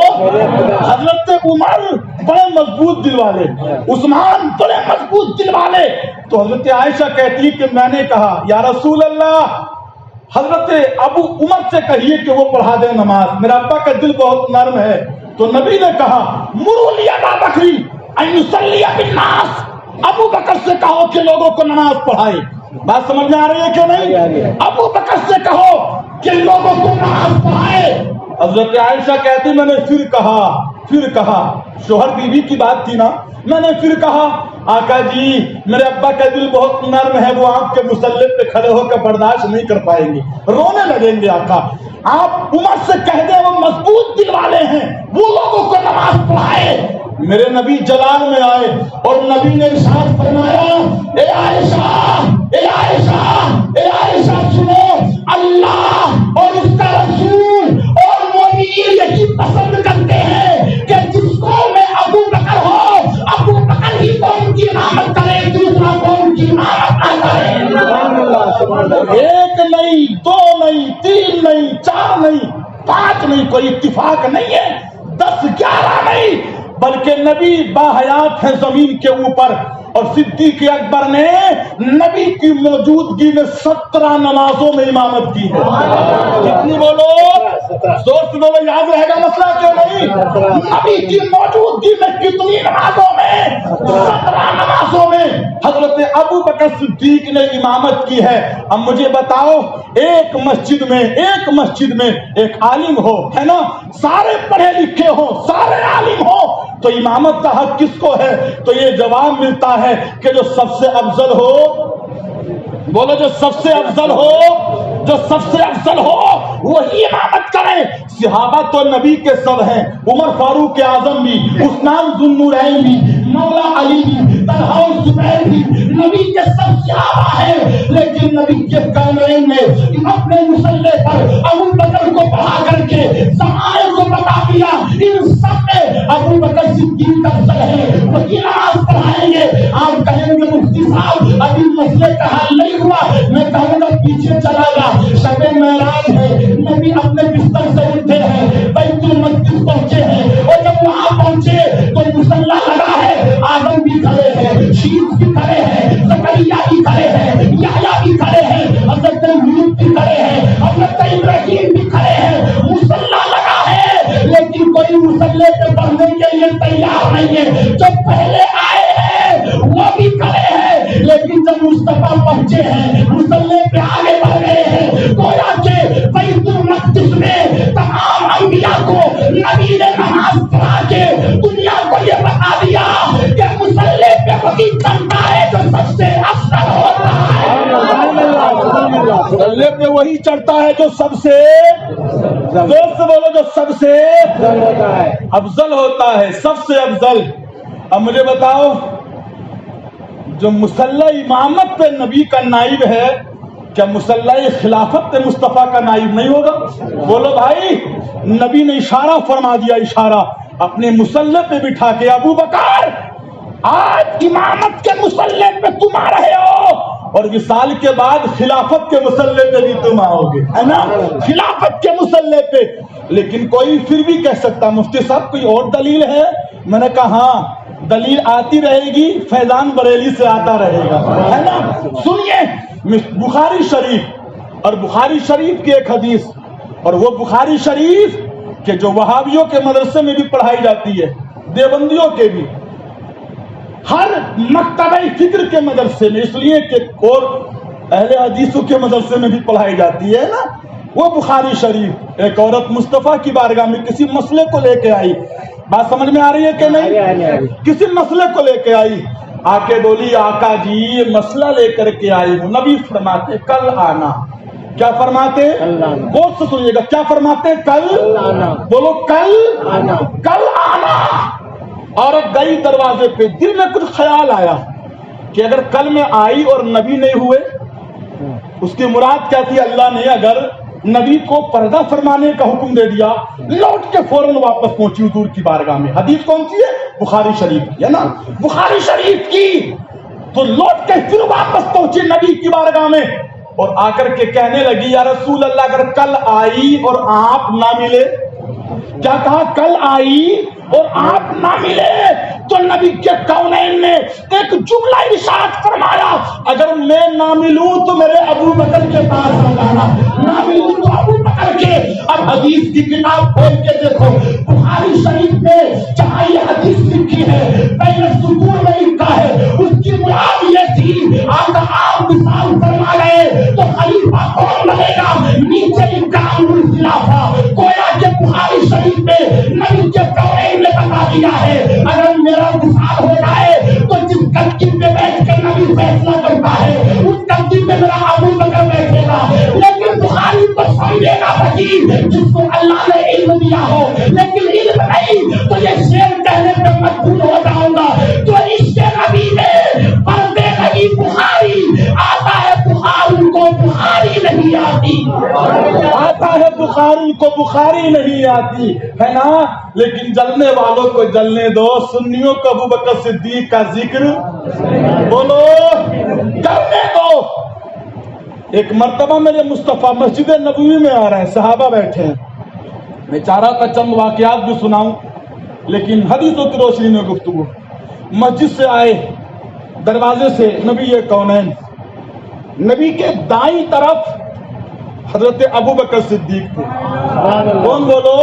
[SPEAKER 2] حضرت عمر بڑے مضبوط دل والے، عثمان بڑے مضبوط دل والے. تو حضرت عائشہ کہتی کہ میں نے کہا یا رسول اللہ حضرت ابو عمر سے کہیے کہ وہ پڑھا دے نماز، میرا ابا کا دل بہت نرم ہے. تو نبی نے کہا مروا لی ابا بکر ان یصلی بالناس. ابو بکر سے کہو کہ لوگوں کو نماز پڑھائے. بات سمجھ میں آ رہی ہے کہ نہیں؟ ابو بکر سے کہو کہ لوگوں کو نماز پڑھائے. حضرت عائشہ کہتی میں نے پھر کہا شوہر بیوی کی بات تھی نا، میں نے پھر کہا آقا جی میرے ابا کا دل بہت نرم ہے، وہ آپ کے مصلی پہ کھڑے ہو کر برداشت نہیں کر پائیں گے، رونے لگیں گے. آقا آپ عمر سے کہہ دیں وہ مضبوط دل والے ہیں، وہ لوگوں کو نماز پڑھائے. میرے نبی جلال میں آئے اور نبی نے ارشاد فرمایا اے عائشہ، اے عائشہ، اے عائشہ سنو، اللہ اور اس کا رسول اور مومنین یہی پسند کرتے ہیں کہ جس قوم میں ابو بکر ہو، ابو بکر ہی قوم کی امامت کرے، دوسرا قوم کی امامت نہ کرے. ایک نہیں، 2 نہیں، 3 نہیں، 4 نہیں، 5 نہیں، کوئی اتفاق نہیں ہے، 10 11 نہیں، بلکہ نبی باحیات ہیں زمین کے اوپر. اور صدیق اکبر نے نبی کی موجودگی میں 17 نمازوں میں امامت کی ہے. کتنی بولو؟ زور سے بولو، یاد رہے گا مسئلہ کیوں نہیں؟ نبی کی موجودگی میں کتنی نمازوں میں؟ 17 نمازوں میں حضرت ابو بکر صدیق نے امامت کی ہے. اب مجھے بتاؤ، ایک مسجد میں ایک عالم ہو، ہے نا، سارے پڑھے لکھے ہو، سارے عالم ہو، تو امامت کا حق کس کو ہے؟ تو یہ جواب ملتا ہے کہ جو سب سے افضل ہو، بولو جو سب سے افضل ہو، جو سب سے افضل ہو وہی امامت کرے۔ صحابہ تو نبی کے سب ہیں، عمر فاروق اعظم بھی، عثمان ذو النورین بھی، مولا علی بھی، طلحہ و زبیر بھی، نبی کے سب صحابہ ہیں، لیکن نبی کے کونین نے اپنے مصلی پر ابو بکر کو پڑھا کر کے زمانے کو بتا دیا ان سب میں ابو بکر صدیق افضل ہے، وہی نماز پڑھائیں گے۔ آپ کہیں گے مفتی صاحب ابھی مسئلے کا حل نہیں ہوا، میں کہوں گا پیچھے چلا گا۔ شب معراج ہے، نبی اپنے بستر سے اٹھے ہیں، بیت المقدس پہنچے ہیں، اور جب وہاں پہنچے تو مصلی لگا ہے، آدم بھی کھڑے ہیں، شیش بھی کھڑے ہیں، زکریا بھی کھڑے ہیں، یحییٰ بھی کھڑے ہیں، حضرت یوسف بھی کھڑے ہیں، حضرت ابراہیم بھی کھڑے ہیں، مصلی لگا ہے، لیکن کوئی مصلی پہ پڑھنے کے لیے تیار نہیں ہے۔ جو پہلے آئے ہیں وہ بھی کھڑے ہیں، لیکن جب مصطفیٰ پہنچے ہیں مصلی پہ آگے بڑھ گئے ہیں۔ گویا کہ بیت المقدس میں تمام انبیاء کو نبی نے نماز پڑھا کے دنیا کو یہ بتا دیا کہ مصلی پہ وہی چلتا ہے جو سب سے افضل ہوتا ہے، مصلی پہ وہی چڑھتا ہے جو سب سے زور سے بولو، جو سب سے افضل ہوتا ہے، سب سے افضل۔ اب مجھے بتاؤ جو مصلی امامت پہ نبی کا نائب ہے، کیا مصلی خلافت پہ مصطفیٰ کا نائب نہیں ہوگا؟ بولو بھائی، نبی نے اشارہ فرما دیا، اشارہ اپنے مصلی پہ بٹھا کے، ابو بکر آج امامت کے مصلی پہ تم آ رہے ہو اور وصال کے بعد خلافت کے مصلی پہ بھی تم آؤ گے، ہے نا، خلافت کے مصلی پہ۔ لیکن کوئی پھر بھی کہہ سکتا مفتی صاحب کوئی اور دلیل ہے؟ میں نے کہا ہاں دلیل آتی رہے گی، فیضان بریلی سے آتا رہے گا، ہے نا۔ سنیے بخاری شریف، اور بخاری شریف کی ایک حدیث، اور وہ بخاری شریف کہ جو وہابیوں کے مدرسے میں بھی پڑھائی جاتی ہے، دیوبندیوں کے بھی، ہر مکتبہ فکر کے مدرسے میں، اس لیے کہ اور اہل حدیثوں کے مدرسے میں بھی پڑھائی جاتی ہے نا، وہ بخاری شریف۔ ایک عورت مصطفیٰ کی بارگاہ میں کسی مسئلے کو لے کے آئی، بات سمجھ میں آ رہی ہے کہ نہیں؟ کسی مسئلے کو لے کے آئی، آ کے بولی آقا جی یہ مسئلہ لے کر کے آئی ہوں۔ نبی فرماتے کل آنا، کیا فرماتے؟ غور سے سنیے گا، کیا فرماتے؟ کل آنا، بولو کل آنا، کل آنا۔ عورت گئی دروازے پہ، دل میں کچھ خیال آیا کہ اگر کل میں آئی اور نبی نہیں ہوئے، اس کی مراد کیا تھی؟ اللہ نے اگر نبی کو پردہ فرمانے کا حکم دے دیا، لوٹ کے فوراً واپس پہنچی حضور کی بارگاہ میں۔ حدیث کون سی ہے؟ بخاری شریف کی ہے نا، بخاری شریف کی۔ تو لوٹ کے پھر واپس پہنچی نبی کی بارگاہ میں اور آ کر کے کہنے لگی یا رسول اللہ اگر کل آئی اور آپ نہ ملے، کیا کہا؟ کل آئی اور آپ نہ ملے تو نبی کے کونین نے ایک جملہ ارشاد فرمایا، اگر میں نہ ملوں تو میرے ابو بکر کے پاس آ جانا، نہ ملوں تو ابو بکر کے۔ اب حدیث کی کتاب کھول کے دیکھو، بخاری شریف میں جہاں یہ حدیث لکھی ہے پہلے سکون میں لکھا ہے، اس کی مراد یہ تھی آقا آپ مثال فرما گئے تو خلیفہ کون بنے گا؟ نیچے لکھا امر خلافہ۔ گویا کہ بخاری شریف میں نبی کے کونین نے بتا دیا ہے اگر میرا مثال ہو جائے تو جس گدی پہ بیٹھ کر نبی فیصلہ کرتا ہے اس گدی پہ میرا ابو بکر بیٹھے گا۔ لیکن بخاری تو سمجھے گا فقیر جس کو اللہ نے علم دیا ہو، لیکن علم نہیں تو یہ شعر کہنے پہ مجبور ہو جاؤں گا۔ تو عشق نبی میں پردے نہیں بخاری آتا ہے، بخاری کو بخاری نہیں آتی، آتا ہے بخاری کو بخاری نہیں آتی، ہے نا۔ لیکن جلنے والوں کو جلنے دو، سنیوں کو ابو بکر صدیق کا ذکر بولو کرنے دو۔ ایک مرتبہ میرے مصطفیٰ مسجد نبوی میں آ رہے ہیں، صحابہ بیٹھے ہیں، میں چاہ رہا تھا چند واقعات بھی سناؤں لیکن حدیثوں کی روشنی میں گفتگو۔ مسجد سے آئے، دروازے سے نبی کونین، نبی کے دائیں طرف حضرت ابو بکر صدیق تھے، کون بولو؟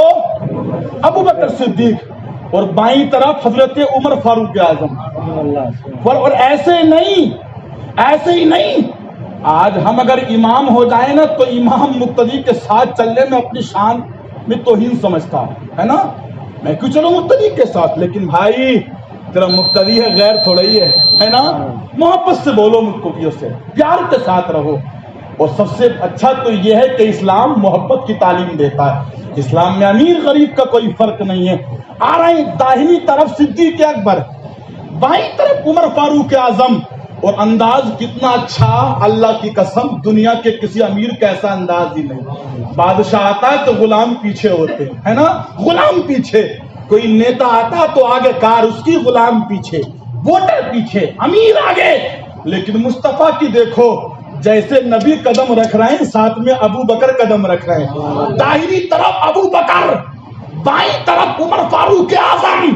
[SPEAKER 2] ابو بکر صدیق، اور بائیں طرف حضرت عمر فاروق اعظم۔ اور ایسے ہی نہیں، آج ہم اگر امام ہو جائیں نا تو امام مقتدی کے ساتھ چلنے میں اپنی شان میں توہین سمجھتا ہے نا۔ میں کیوں چلوں مقتدی کے ساتھ؟ لیکن بھائی تیرا مقتدی ہے، غیر تھوڑا ہی ہے نا؟ محبت سے بولو مقتدیوں سے، پیار کے ساتھ رہو. اور سب سے اچھا تو یہ ہے کہ اسلام محبت کی تعلیم دیتا ہے. اسلام میں امیر غریب کا کوئی فرق نہیں ہے. آ رہے ہیں داہنی طرف صدیق اکبر، بائیں طرف عمر فاروق اعظم. اور انداز کتنا اچھا، اللہ کی قسم دنیا کے کسی امیر کا ایسا انداز ہی نہیں. بادشاہ آتا ہے تو غلام پیچھے ہوتے ہیں، ہے نا؟ غلام پیچھے. کوئی نیتا آتا تو آگے کار اس کی، غلام پیچھے، ووٹر پیچھے، امیر آگے. لیکن مصطفیٰ کی دیکھو، جیسے نبی قدم رکھ رہے ہیں ساتھ میں ابو بکر قدم رکھ رہے ہیں. داہنی طرف ابو بکر، بائیں طرف عمر فاروق اعظم.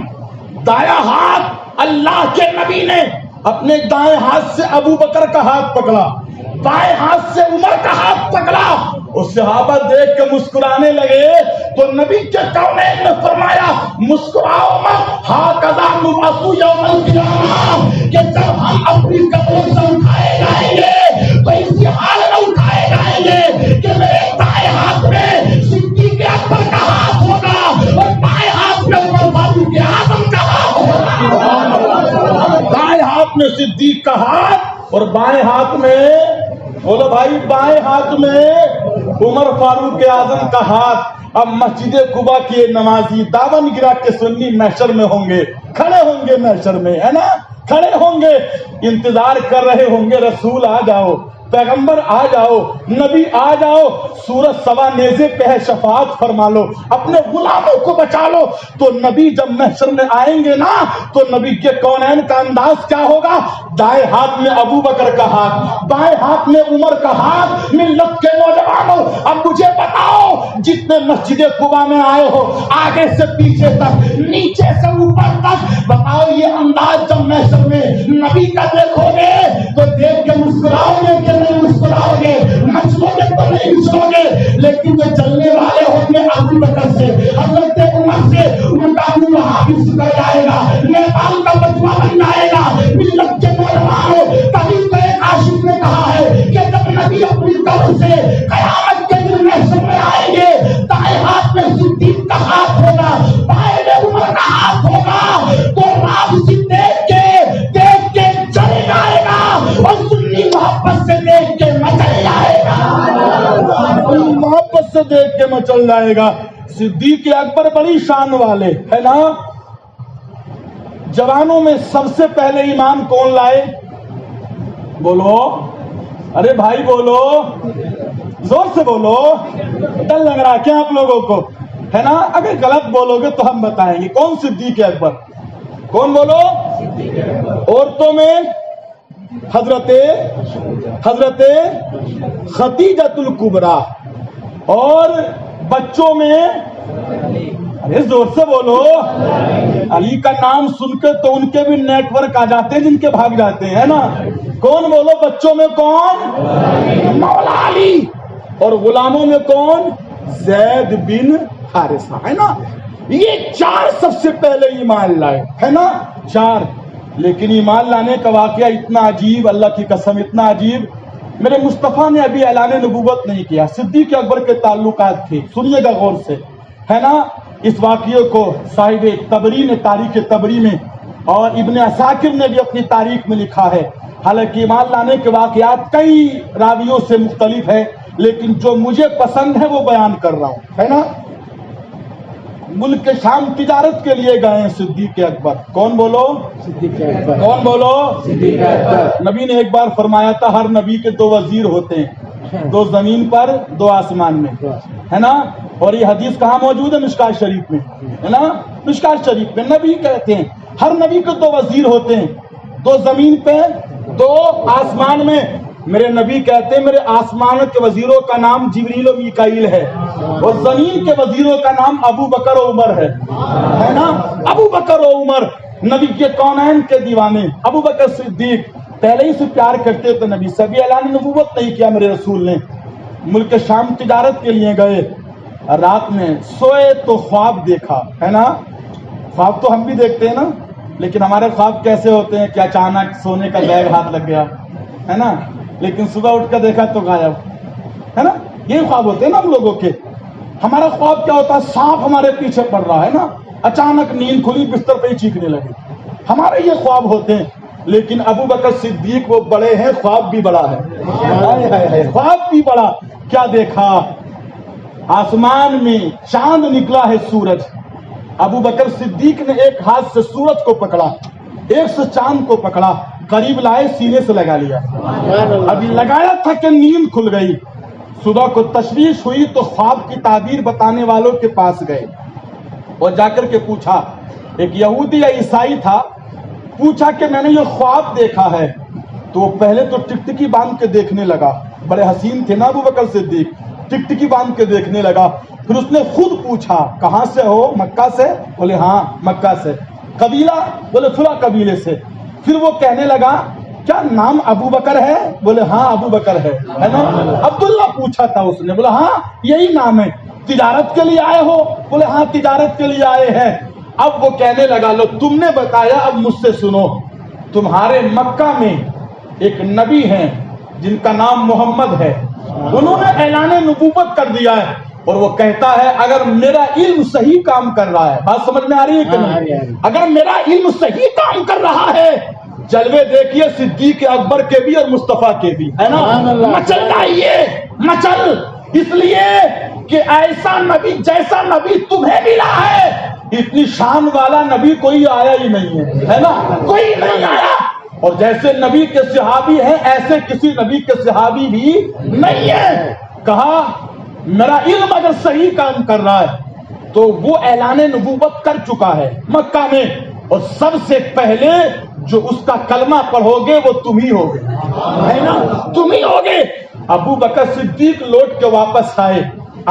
[SPEAKER 2] دایاں ہاتھ اللہ کے نبی نے اپنے دائیں ہاتھ سے ابو بکر کا ہاتھ پکڑا، بائیں ہاتھ سے عمر کا ہاتھ پکڑا. اور صحابہ دیکھ کے مسکرانے لگے تو نبی کے کونین نے فرمایا مسکراؤ مت، ہاکذا نبعث یوم القیامہ، کہ جب ہم اپنی قبروں سے اٹھائے جائیں گے تو اسی حال میں اٹھائے جائیں گے کہ میرے دائیں ہاتھ میں صدیق اکبر کا ہاتھ ہوگا اور بائیں ہاتھ میں عمر فاروق اعظم کا ہاتھ ہوگا. دائیں ہاتھ میں صدیق کا ہاتھ اور بائیں ہاتھ میں، بولو بھائی، بائیں ہاتھ میں عمر فاروق اعظم کا ہاتھ. اب مسجد قباء کے نمازی دامن گرا کے سنی محشر میں ہوں گے، کھڑے ہوں گے محشر میں، ہے نا؟ کھڑے ہوں گے، انتظار کر رہے ہوں گے رسول آ جاؤ، پیغمبر آ جاؤ، نبی آ جاؤ، سورج سوا نیزے پہ ہے، شفاعت فرما لو، اپنے غلاموں کو بچا لو. تو نبی جب محشر میں آئیں گے نا تو نبی کے کونین کا انداز کیا ہوگا؟ دائیں ہاتھ میں ابو بکر کا ہاتھ، بائیں ہاتھ میں عمر کا ہاتھ. ملت کے نوجوانوں، اب مجھے بتاؤ، جتنے مسجد قباء میں آئے ہو، آگے سے پیچھے تک، نیچے سے اوپر تک، بتاؤ یہ انداز جب محشر میں نبی کا دیکھو گے تو دیکھ کے مسکراؤ گے کہ نہیں مسکراؤ گے؟ نچو گے تو نہیں نچو گے؟ لیکن جو چلنے والے ہوں گے ابو بکر سے، حضرت عمر سے، ان کا منہ حافظ کر جائے گا، نیپال کا بچوا بن جائے گا. ملت کے نوجوانوں، کبھی تو ایک عاشق نے کہا ہے کہ جب نبی اپنی قبر سے قیامت کے دن محشر میں آئیں گے، دائیں ہاتھ میں صدیق کا ہاتھ ہوگا، بائیں میں عمر کا ہاتھ ہوگا، تو رات سے دیکھ کے چل جائے گا اور سنی محبت سے دیکھ کے مچل جائے گا، محبت سے دیکھ کے مچل جائے گا. صدیق اکبر بڑی شان والے، ہے نا؟ جوانوں میں سب سے پہلے ایمان کون لائے؟ بولو، ارے بھائی بولو، زور سے بولو، ڈر لگ رہا ہے کیا آپ لوگوں کو؟ ہے نا؟ اگر غلط بولو گے تو ہم بتائیں گے. کون صدیق اکبر؟ کون بولو؟ عورتوں میں حضرت خدیجۃ الکبریٰ، اور بچوں میں، ارے زور سے بولو، علی کا نام سن کے تو ان کے بھی نیٹ ورک آ جاتے ہیں جن کے بھاگ جاتے ہیں، ہے نا؟ کون بولو؟ بچوں میں کون؟ مولا علی. اور غلاموں میں کون؟ زید بن حارثہ، ہے نا؟ یہ چار سب سے پہلے ایمان لائے، ہے نا؟ چار. لیکن ایمان لانے کا واقعہ اتنا عجیب، اللہ کی قسم اتنا عجیب، میرے مصطفیٰ نے ابھی اعلان نبوت نہیں کیا. صدیق اکبر کے تعلقات تھے، سنیے گا غور سے، ہے نا؟ اس واقعے کو صاحب تبری نے تاریخ تبری میں، اور ابن عساکر نے بھی اپنی تاریخ میں لکھا ہے. حالانکہ ایمان لانے کے واقعات کئی راویوں سے مختلف ہے، لیکن جو مجھے پسند ہے وہ بیان کر رہا ہوں، ہے نا؟ ملک شام تجارت کے لیے گئے ہیں صدیق اکبر. کون بولو؟ صدیق اکبر. کون بولو؟ صدیق اکبر. نبی نے ایک بار فرمایا تھا ہر نبی کے دو وزیر ہوتے ہیں، دو زمین پر دو آسمان میں، ہے نا؟ اور یہ حدیث کہاں موجود ہے؟ مشکات شریف میں، ہے نا؟ مشکات شریف میں نبی کہتے ہیں ہر نبی کے دو وزیر ہوتے ہیں، دو زمین پہ دو آسمان میں. میرے نبی کہتے ہیں میرے آسمان کے وزیروں کا نام جبریل و میکائیل ہے، اور زمین کے وزیروں کا نام ابو بکر و عمر ہے نا؟ ابو بکر و عمر نبی کے کونین کے دیوانے. ابو بکر صدیق پہلے ہی سے پیار کرتے تو نبی سے بھی اعلان نبوت نہیں کیا. میرے رسول نے ملک شام تجارت کے لیے گئے، رات میں سوئے تو خواب دیکھا، ہے نا؟ خواب تو ہم بھی دیکھتے ہیں نا، لیکن ہمارے خواب کیسے ہوتے ہیں کہ اچانک سونے کا بیگ ہاتھ لگ گیا، ہے نا؟ لیکن صبح اٹھ کر دیکھا تو غائب، ہے نا؟ یہ خواب ہوتے ہیں نا ہم لوگوں کے. ہمارا خواب کیا ہوتا ہے؟ سانپ ہمارے پیچھے پڑ رہا ہے نا، اچانک نیند کھلی، بستر پہ ہی چیخنے لگے. ہمارے یہ خواب ہوتے ہیں، لیکن ابو بکر صدیق وہ بڑے ہیں، خواب بھی بڑا ہے. خواب بھی بڑا. کیا دیکھا؟ آسمان میں چاند نکلا ہے، سورج. ابو بکر صدیق نے ایک ہاتھ سے سورج کو پکڑا، ایک سے چاند کو پکڑا، قریب لائے، سینے سے لگا لیا. ابھی لگایا تھا کہ نیند کھل گئی. صبح کو تشویش ہوئی تو خواب کی تعبیر بتانے والوں کے پاس گئے اور جا کر کے پوچھا. ایک یہودی یا عیسائی تھا، پوچھا کہ میں نے یہ خواب دیکھا ہے. تو وہ پہلے تو ٹکٹکی باندھ کے دیکھنے لگا. بڑے حسین تھے نا ابو بکر صدیق. ٹکٹکی باندھ کے دیکھنے لگا. پھر اس نے خود پوچھا کہاں سے ہو؟ مکہ سے. بولے ہاں مکہ سے. قبیلہ؟ بولے فلاں قبیلے سے. پھر وہ کہنے لگا کیا نام ابو بکر ہے؟ بولے ہاں ابو بکر ہے نا. عبداللہ پوچھا تھا اس نے. بولا ہاں یہی نام ہے. تجارت کے لیے آئے ہو؟ بولے ہاں تجارت کے لیے آئے ہیں. اب وہ کہنے لگا لو تم نے بتایا، اب مجھ سے سنو. تمہارے مکہ میں ایک نبی ہیں جن کا نام محمد ہے. انہوں نے اعلان نبوت کر دیا ہے اور وہ کہتا ہے اگر میرا علم صحیح کام کر رہا ہے، بات سمجھ میں آ رہی ہے کہ نہیں؟ اگر میرا علم صحیح کام کر رہا ہے، جلوے دیکھیے صدیق اکبر کے بھی اور مصطفیٰ کے بھی، ہے نا. مچل جائیے، مچل. اس لیے کہ ایسا نبی جیسا نبی تمہیں ملا ہے، اتنی شان والا نبی کوئی آیا ہی نہیں ہے نا. کوئی نہیں آیا. اور جیسے نبی کے صحابی ہیں ایسے کسی نبی کے صحابی بھی نہیں ہے. کہا میرا علم اگر صحیح کام کر رہا ہے تو وہ اعلان نبوت کر چکا ہے مکہ میں، اور سب سے پہلے جو اس کا کلمہ پڑھو گے وہ تم ہی ہوگے، ہے نا، تم ہی ہوگے. ابو بکر صدیق لوٹ کے واپس آئے.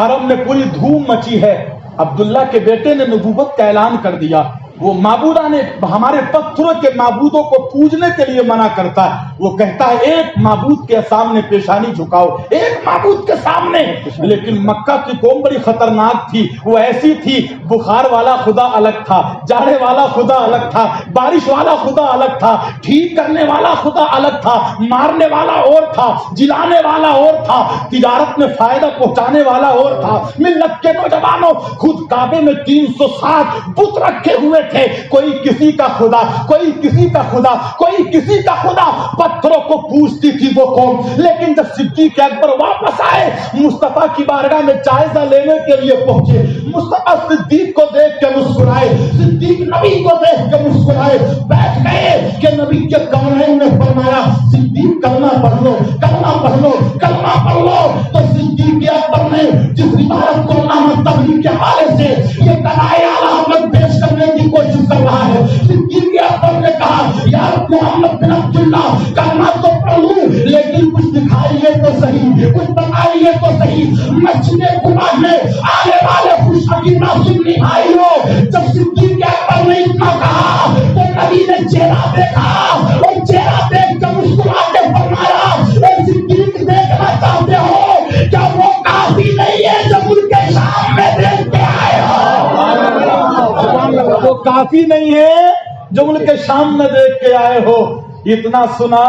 [SPEAKER 2] عرب میں پوری دھوم مچی ہے. عبداللہ کے بیٹے نے نبوت کا اعلان کر دیا. وہ معبودہ نے ہمارے پتھروں کے معبودوں کو پوجنے کے لیے منع کرتا ہے. وہ کہتا ہے ایک معبود کے سامنے پیشانی جھکاؤ، ایک معبود کے سامنے. لیکن مکہ کی قوم بڑی خطرناک تھی. وہ ایسی تھی، بخار والا خدا الگ تھا، جاڑے والا خدا الگ تھا، بارش والا خدا الگ تھا، ٹھیک کرنے والا خدا الگ تھا، مارنے والا اور تھا، جلانے والا اور تھا، تجارت میں فائدہ پہنچانے والا اور تھا. ملت کے نوجوانوں، خود کعبے میں 360 بت رکھے ہوئے تھے. کوئی کسی کا خدا، کوئی کسی کا خدا، کوئی کسی کا خدا. پتھروں کو پوجتی تھی وہ قوم. لیکن جب صدیق اکبر واپس آئے، مصطفیٰ کی بارگاہ میں جائزہ لینے کے لیے پہنچے، مصطفیٰ صدیق کو دیکھ کے مسکرائے، صدیق نبی کو دیکھ کے مسکرائے. بیٹھ گئے کہ نبی کے کونین نے فرمایا صدیق کلمہ پڑھ لو، کلمہ پڑھ لو، کلمہ پڑھ لو. تو صدیق اکبر نے جس عبارت کو علامہ تبلیغ کے حوالے سے یہ دلائل علامت پیش کرنے کی کوشش کر رہا ہے، صدیق اکبر نے کہا یار محمد بن عبداللہ کلمہ تو پڑھ لوں لیکن کچھ دکھائیے تو صحیح، کچھ بتائیے تو صحیح. مسجد قباء میں آنے والے خوش عقیدہ سنی بھائیوں، جب صدیق اکبر نے اتنا کہا تو نبی نے چہرہ دیکھا اور چہرہ دیکھ کر مسکرا کے فرمایا اے صدیق دیکھنا چاہتے ہو کیا وہ کافی نہیں ہے جو ملک شام میں دیکھ کے آئے ہو؟ وہ کافی نہیں ہے جو ملک شام میں دیکھ کے آئے ہو. اتنا سنا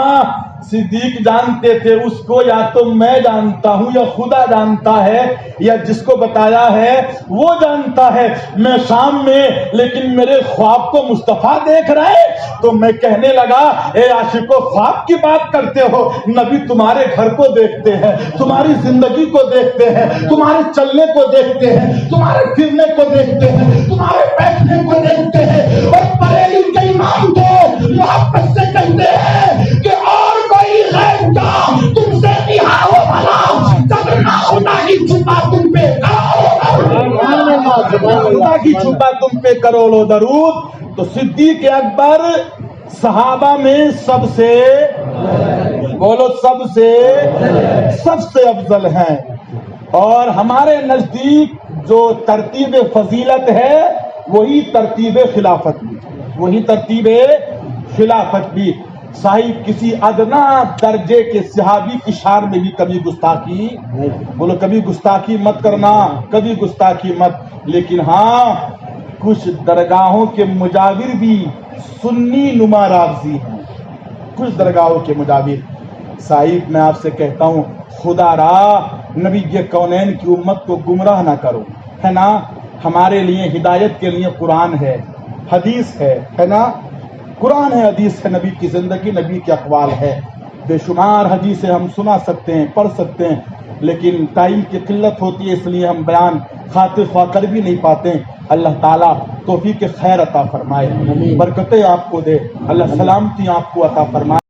[SPEAKER 2] صدیق جانتے تھے اس کو یا تو میں جانتا ہوں یا خدا جانتا ہے یا جس کو بتایا ہے وہ جانتا ہے. میں شام میں لیکن میرے خواب کو مصطفیٰ دیکھ رہے. تو میں کہنے لگا اے عاشقو خواب کی بات کرتے ہو، نبی تمہارے گھر کو دیکھتے ہیں، تمہاری زندگی کو دیکھتے ہیں، تمہارے چلنے کو دیکھتے ہیں، تمہارے پھرنے کو دیکھتے ہیں، تمہارے بیٹھنے کو دیکھتے ہیں. اور بریلی کے امام تو محبت سے کہتے ہیں کہ اور کوئی غیر کا تم سے نہا ہو بھلا جب نہ خدا کی چھپا تم پہ خدا کی چھپا تم پہ کروڑوں درود. تو صدیق اکبر صحابہ میں سب سے بولو سب سے افضل ہیں. اور ہمارے نزدیک جو ترتیب فضیلت ہے وہی ترتیب خلافت بھی، وہی ترتیب خلافت بھی. صاحب کسی ادنا درجے کے صحابی کی شان میں بھی کبھی گستاخی، بولو کبھی گستاخی مت کرنا، کبھی گستاخی مت. لیکن ہاں کچھ درگاہوں کے مجاور بھی سنی نما رافضی ہیں، کچھ درگاہوں کے مجاور. صاحب میں آپ سے کہتا ہوں خدا را نبی کے کونین کی امت کو گمراہ نہ کرو، ہے نا. ہمارے لیے ہدایت کے لیے قرآن ہے، حدیث ہے نا؟ قرآن ہے، حدیث ہے، نبی کی زندگی، نبی کے اقوال ہے. بے شمار حدیثیں ہم سنا سکتے ہیں، پڑھ سکتے ہیں، لیکن ٹائم کی قلت ہوتی ہے، اس لیے ہم بیان خاطر خواہ کر بھی نہیں پاتے. اللہ تعالیٰ توفیق خیر عطا فرمائے، برکتیں آپ کو دے، اللہ سلامتی آپ کو عطا فرمائے.